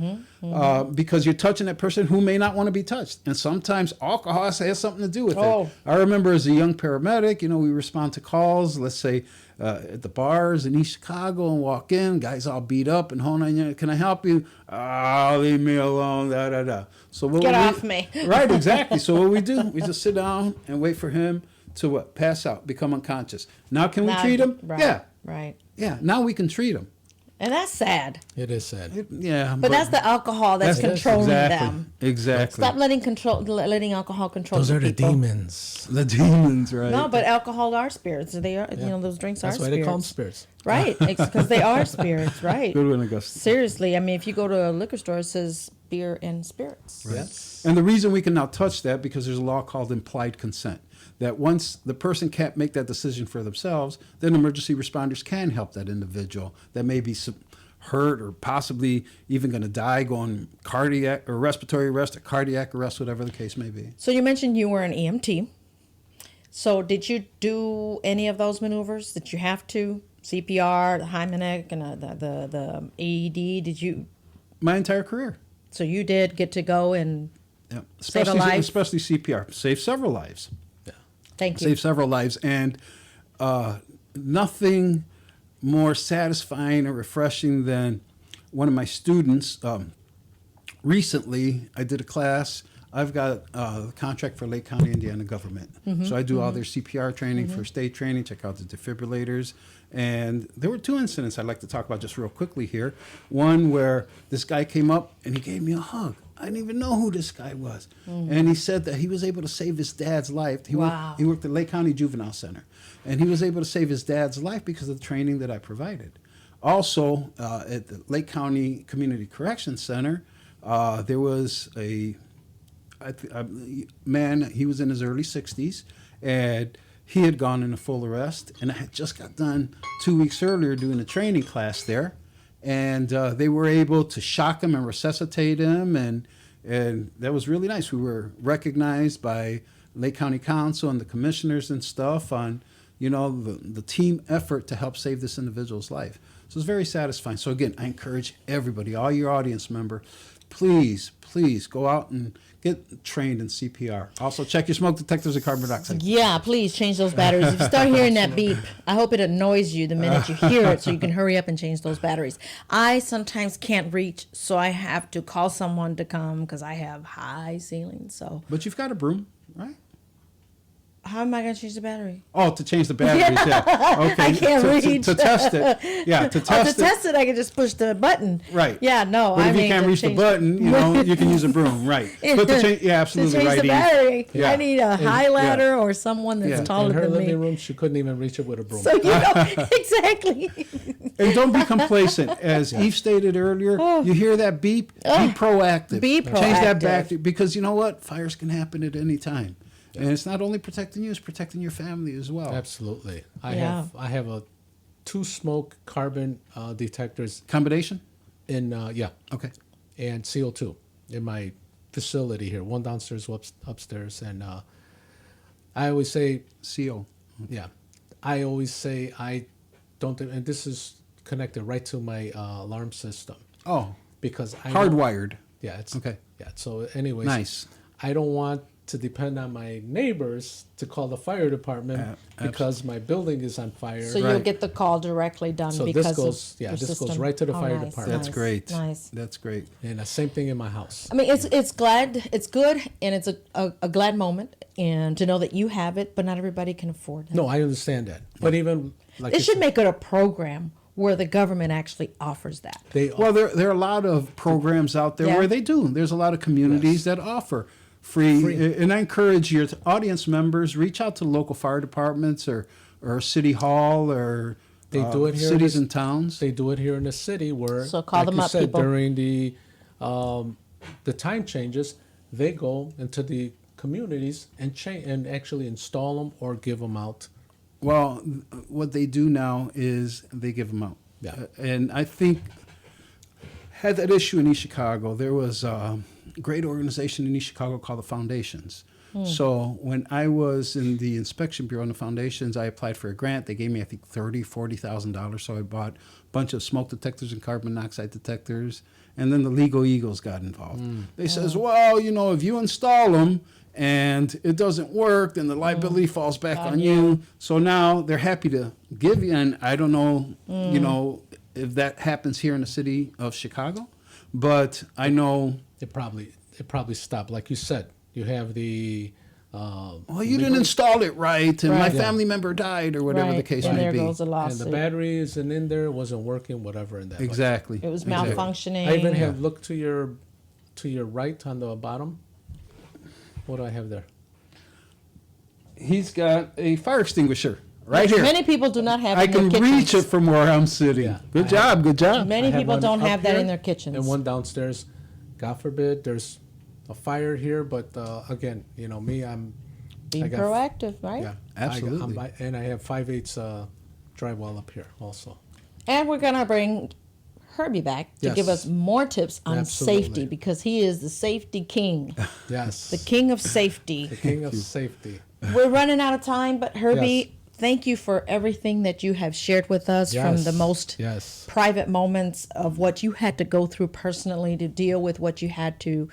S3: because you're touching that person who may not want to be touched. And sometimes alcohol has something to do with it. I remember as a young paramedic, we respond to calls, let's say at the bars in East Chicago, and walk in, guys all beat up and hold on, can I help you? Leave me alone, So
S1: Get off me.
S3: Right, exactly. So what we do, we just sit down and wait for him to what? Pass out, become unconscious. Now can we treat him?
S1: Right,
S3: Yeah.
S1: Right.
S3: Yeah, now we can treat him.
S1: And that's sad.
S2: It is sad.
S3: Yeah.
S1: But that's the alcohol that's controlling them.
S3: Exactly.
S1: Stop letting alcohol control
S2: Those are the
S1: people.
S2: demons.
S3: The demons, right?
S1: No, but alcohol are spirits. They are, those drinks
S2: That's
S1: are
S2: why
S1: spirits.
S2: they call them spirits.
S1: Right, because they are spirits, right?
S3: Good one, Augusta.
S1: Seriously, I mean, if you go to a liquor store, it says beer and spirits.
S2: Yes.
S3: And the reason we can now touch that, because there's a law called implied consent, that once the person can't make that decision for themselves, then emergency responders can help that individual that may be hurt or possibly even going to die, going cardiac or respiratory arrest or cardiac arrest, whatever the case may be.
S1: So you mentioned you were an EMT. So did you do any of those maneuvers? Did you have to? CPR, the Heimlich, and the AED, did you?
S3: My entire career.
S1: So you did get to go and
S3: Yeah.
S1: Save a
S3: Especially,
S1: life.
S3: especially CPR. Save several lives.
S2: Yeah.
S1: Thank you.
S3: Save several lives. And nothing more satisfying or refreshing than one of my students. Recently, I did a class. I've got a contract for Lake County, Indiana government. So I do all their CPR training, first aid training, check out the defibrillators. And there were 2 incidents I'd like to talk about just real quickly here. One where this guy came up and he gave me a hug. I didn't even know who this guy was. And he said that he was able to save his dad's life. He
S1: Wow.
S3: worked at Lake County Juvenile Center. And he was able to save his dad's life because of the training that I provided. Also, at the Lake County Community Correction Center, there was a man, he was in his early 60s, and he had gone into full arrest. And I had just got done 2 weeks earlier doing a training class there. And they were able to shock him and resuscitate him. And that was really nice. We were recognized by Lake County Council and the commissioners and stuff on, the team effort to help save this individual's life. So it's very satisfying. So again, I encourage everybody, all your audience member, please go out and get trained in CPR. Also, check your smoke detectors and carbon dioxide.
S1: Yeah, please change those batteries. If you start hearing that beep, I hope it annoys you the minute you hear it so you can hurry up and change those batteries. I sometimes can't reach, so I have to call someone to come because I have high ceilings. So
S3: But you've got a broom, right?
S1: how am I going to change the battery?
S3: Oh, to change the batteries, yeah. Okay.
S1: I can't reach.
S3: To test it. Yeah, to test
S1: To test it, I can just push the button.
S3: Right.
S1: Yeah, no.
S3: But
S1: I
S3: if
S1: mean,
S3: you can't
S1: to
S3: reach the
S1: change-
S3: button, you can use a broom, right? But to change, yeah, absolutely
S1: to change
S3: right.
S1: the
S3: Eve.
S1: battery,
S3: Yeah.
S1: I need a high ladder or someone that's
S3: Yeah.
S1: taller
S2: In her
S1: than me.
S2: living room, she couldn't even reach it with a broom.
S1: So exactly.
S3: And don't be complacent. As Eve stated earlier, you hear that beep, be proactive.
S1: Be
S3: Change that back
S1: proactive.
S3: because you know what? Fires can happen at any time. And it's not only protecting you, it's protecting your family as well.
S2: Absolutely.
S1: Yeah.
S2: I have 2 smoke carbon detectors
S3: Combination?
S2: in
S3: Okay.
S2: and CO2 in my facility here. One downstairs, one upstairs, and I always say,
S3: CO.
S2: yeah, I always say I don't, and this is connected right to my alarm system
S3: Oh,
S2: because I
S3: hardwired.
S2: Yeah, it's
S3: Okay.
S2: Yeah, so anyways,
S3: Nice.
S2: I don't want to depend on my neighbors to call the fire department because my building is on fire.
S1: So you'll
S3: Right.
S1: get the call directly done
S2: So
S1: because
S2: this goes,
S1: of your
S2: this
S1: system.
S2: goes right to the
S1: Oh,
S2: fire
S1: nice,
S2: department.
S3: That's
S1: nice,
S3: great.
S1: Nice.
S3: That's great.
S2: And the same thing in my house.
S1: I mean, it's good, and it's a glad moment, and to know that you have it, but not everybody can afford it.
S2: No, I understand that, but even like
S1: They
S2: you
S1: should
S2: said,
S1: make it a program where the government actually offers that.
S2: they
S3: Well, there are a lot of programs out there
S1: Yeah.
S3: where they do. There's a lot of communities that offer free. And I encourage your audience members, reach out to local fire departments or city hall or
S2: They do it here in
S3: cities
S2: this-
S3: and towns.
S2: They do it here in the city where,
S1: So call
S2: like
S1: them
S2: you
S1: up,
S2: said,
S1: people.
S2: during the time changes, they go into the communities and actually install them or give them out.
S3: Well, what they do now is they give them out.
S2: Yeah.
S3: And I think had that issue in East Chicago, there was a great organization in East Chicago called the Foundations. So when I was in the inspection bureau in the Foundations, I applied for a grant. They gave me, I think, $40,000. So I bought a bunch of smoke detectors and carbon monoxide detectors. And then the Legal Eagles got involved. They says, well, if you install them and it doesn't work, then the liability falls back on you. So now they're happy to give you, and I don't know, if that happens here in the city of Chicago, but I know.
S2: It probably stopped. Like you said, you have the.
S3: Well, you didn't install it right, and my
S1: Right.
S3: family member died, or whatever the case
S1: and
S3: may
S1: there
S3: be.
S1: goes a
S2: And
S1: lawsuit.
S2: the battery isn't in there, wasn't working, whatever in that.
S3: Exactly.
S1: It was
S3: Exactly.
S1: malfunctioning.
S2: I even have looked to your right on the bottom. What do I have there?
S3: He's got a fire extinguisher right here.
S1: Many people do not have
S3: I
S1: in their
S3: can
S1: kitchens.
S3: reach it from where I'm sitting.
S2: Yeah,
S3: Good job. Good job.
S1: Many
S2: I have
S1: people
S2: one
S1: don't
S2: up
S1: have that
S2: here
S1: in their kitchens.
S2: and one downstairs. God forbid there's a fire here, but again, me, I'm
S1: Being
S2: I got-
S1: proactive, right?
S2: yeah,
S3: Absolutely.
S2: and I have 5/8 drywall up here also.
S1: And we're gonna bring Herbie back to
S2: Yes.
S1: give us more tips on
S2: Absolutely.
S1: safety because he is the safety king,
S2: Yes,
S1: the king of safety.
S2: the king of safety.
S1: We're running out of time, but Herbie,
S2: Yes.
S1: thank you for everything that you have shared with us, from the most private moments of what you had to go through personally to deal with what you had to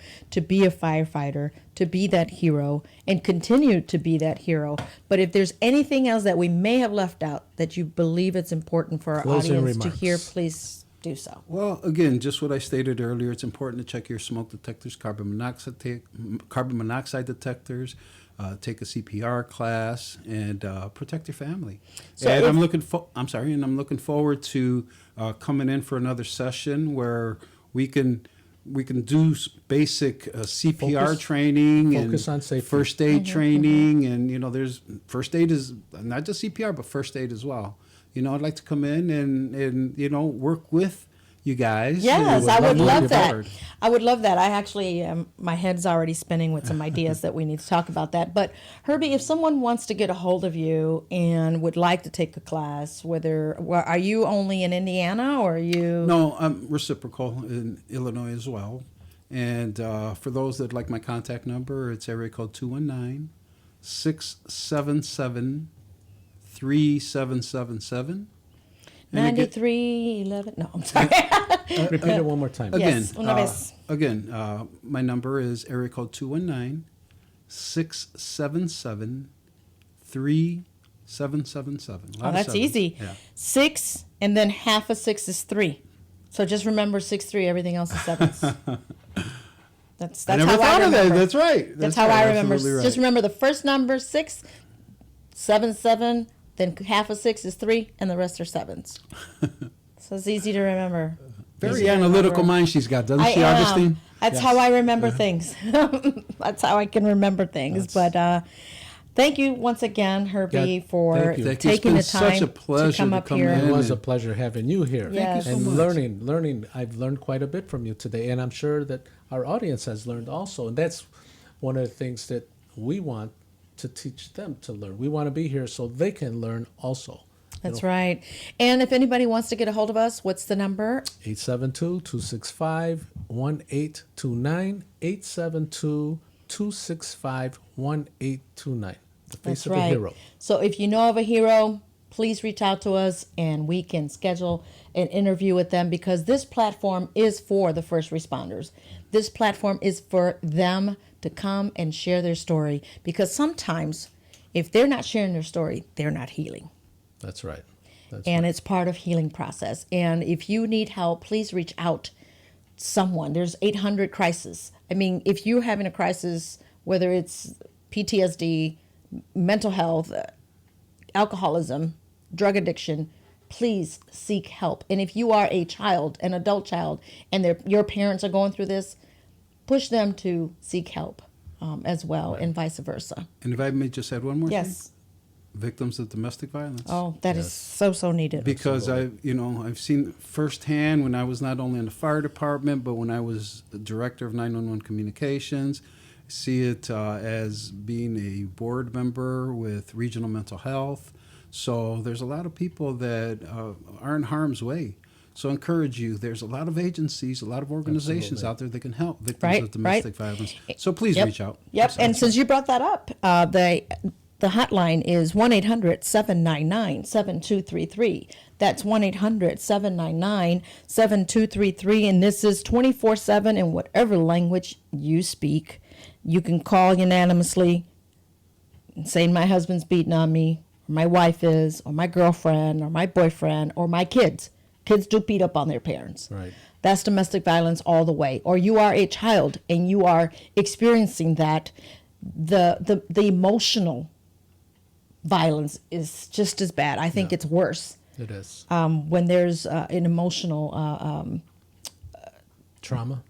S1: be a firefighter, to be that hero, and continue to be that hero. But if there's anything else that we may have left out that you believe it's important for our
S2: Closing
S1: audience
S2: remarks.
S1: to hear, please do so.
S3: Well, again, just what I stated earlier, it's important to check your smoke detectors, carbon monoxide detectors, take a CPR class, and protect your family.
S1: So
S3: and
S1: if-
S3: I'm looking forward to coming in for another session where we can do basic CPR
S2: Focus-
S3: training
S2: focus
S3: and
S2: on safety.
S3: first aid training, and there's first aid is not just CPR but first aid as well. I'd like to come in and work with you guys.
S1: Yes, I would love that.
S3: forward.
S1: I would love that. I actually, my head's already spinning with some ideas that we need to talk about that. But Herbie, if someone wants to get a hold of you and would like to take a class, are you only in Indiana or are you?
S3: No, I'm reciprocal in Illinois as well. And for those that like my contact number, it's area code 219-677-3777.
S1: 9311. No, I'm sorry.
S2: Repeat it one more time.
S3: Again,
S1: Yes, una vez.
S3: my number is area code 219-677-3777.
S1: Oh, that's easy.
S3: Yeah.
S1: 6 and then half of 6 is 3. So just remember 6, 3. Everything else is 7s. That's
S3: I never
S1: how
S3: thought
S1: I
S3: of that.
S1: remember.
S3: That's right.
S1: That's how I remember.
S3: Absolutely right.
S1: Just remember the first number 6, 7, 7. Then half of 6 is 3, and the rest are 7s. So it's easy to remember.
S3: Very
S1: Easy to
S3: analytical
S1: remember.
S3: mind she's got, doesn't
S1: I
S3: she,
S1: am.
S3: Augustine?
S1: That's how I remember things. That's how I can remember things. But thank you once again, Herbie,
S2: Yeah,
S1: for
S2: thank you.
S3: Thank you. It's
S1: taking
S3: been
S1: the time
S3: such a pleasure
S1: to come
S3: to
S1: up
S3: come
S1: here.
S3: in.
S2: It was a pleasure having you here.
S1: Thank you so
S2: and
S3: much.
S2: learning. I've learned quite a bit from you today, and I'm sure that our audience has learned also. And that's one of the things that we want to teach them to learn. We want to be here so they can learn also.
S1: That's right. And if anybody wants to get a hold of us, what's the number?
S2: 872-265-1829, 872-265-1829. The face
S1: That's
S2: of
S1: right.
S2: a hero.
S1: So if you know of a hero, please reach out to us and we can schedule an interview with them, because this platform is for the first responders. This platform is for them to come and share their story, because sometimes if they're not sharing their story, they're not healing.
S2: That's right.
S1: And it's part of healing process. And if you need help, please reach out to someone. There's 800 crises. I mean, if you're having a crisis, whether it's PTSD, mental health, alcoholism, drug addiction, please seek help. And if you are a child, an adult child, and your parents are going through this, push them to seek help as well, and vice versa.
S3: And if I may just add one more thing.
S1: Yes.
S3: Victims of domestic violence.
S1: Oh, that is so needed.
S3: Because I've seen firsthand when I was not only in the fire department, but when I was the director of 911 communications, see it as being a board member with regional mental health. So there's a lot of people that are in harm's way. So I encourage you, there's a lot of agencies, a lot of organizations
S2: Absolutely.
S3: out there that can help victims of domestic violence. So please
S1: Yep.
S3: reach out.
S1: Yep.
S3: I'm
S1: And since you brought that up, the hotline is 1-800-799-7233. That's 1-800-799-7233. And this is 24/7 in whatever language you speak. You can call unanimously saying my husband's beating on me, or my wife is, or my girlfriend, or my boyfriend, or my kids. Kids do beat up on their parents.
S2: Right.
S1: That's domestic violence all the way. Or you are a child and you are experiencing that. The emotional violence is just as bad. I think it's worse
S2: It is.
S1: when there's an emotional
S2: Trauma.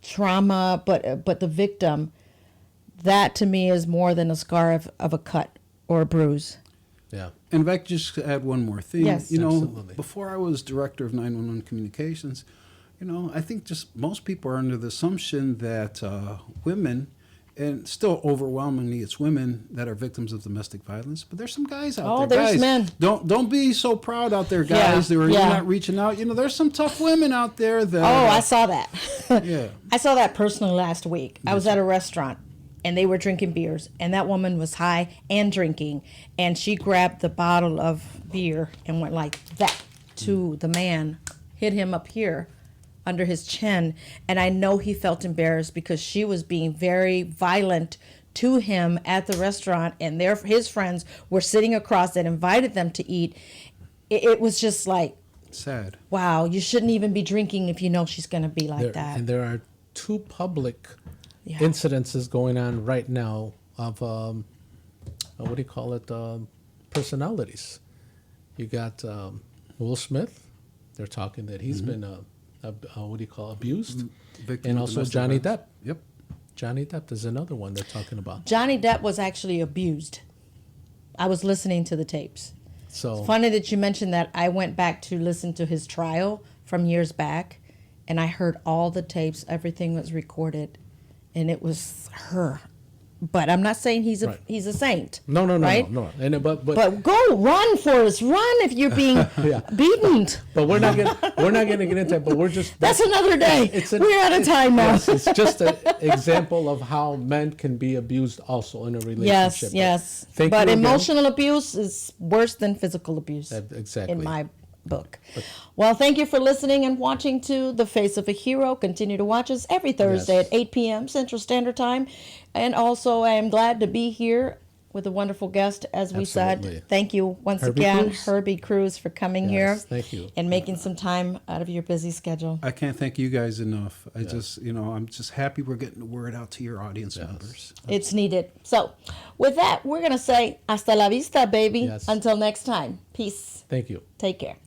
S1: but the victim, that to me is more than a scar of a cut or a bruise.
S2: Yeah.
S3: And if I could just add one more thing.
S1: Yes.
S2: Absolutely.
S3: Before I was director of 911 communications, I think just most people are under the assumption that women, and still overwhelmingly it's women that are victims of domestic violence, but there's some guys out there.
S1: There's
S3: Guys,
S1: men.
S3: Don't be so proud out there, guys.
S1: Yeah,
S3: You're
S1: yeah.
S3: not reaching out. There's some tough women out there that.
S1: Oh, I saw that.
S3: Yeah.
S1: I saw that personally last week. I was at a restaurant and they were drinking beers, and that woman was high and drinking, and she grabbed the bottle of beer and went like that to the man, hit him up here under his chin, and I know he felt embarrassed because she was being very violent to him at the restaurant, and his friends were sitting across that invited them to eat. It was just like,
S3: Sad.
S1: wow, you shouldn't even be drinking if you know she's going to be like that.
S2: And there are two public incidences going on right now of what do you call it? Personalities. You got Will Smith. They're talking that he's been what do you call abused,
S3: Victim
S2: and
S3: of
S2: also
S3: domestic
S2: Johnny
S3: violence.
S2: Depp.
S3: Yep.
S2: Johnny Depp is another one they're talking about.
S1: Johnny Depp was actually abused. I was listening to the tapes.
S2: So
S1: Funny that you mentioned that. I went back to listen to his trial from years back, and I heard all the tapes. Everything was recorded, and it was her. But I'm not saying he's a
S2: Right.
S1: he's a saint.
S2: no,
S1: right?
S2: no. And but
S1: But go run, Forrest, run if you're being beaten.
S2: but we're not gonna get into that. But we're just
S1: That's another day. We're out of time now.
S2: Yes, it's just an example of how men can be abused also in a relationship.
S1: Yes.
S2: Thank
S1: But
S2: you again.
S1: emotional abuse is worse than physical abuse.
S2: Exactly.
S1: In my book. Well, thank you for listening and watching to The Face of a Hero. Continue to watch us every Thursday
S2: Yes.
S1: at 8 p.m. Central Standard Time. And also, I am glad to be here with a wonderful guest, as we
S2: Absolutely.
S1: said. Thank you once
S2: Herbie
S1: again,
S2: Cruz.
S1: Herbie Cruz, for coming here.
S2: Yes, thank you.
S1: And making some time out of your busy schedule.
S3: I can't thank you guys enough. I'm just happy we're getting the word out to your audience members.
S1: It's needed. So, with that, we're going to say hasta la vista, baby.
S2: Yes.
S1: Until next time. Peace.
S2: Thank you.
S1: Take care.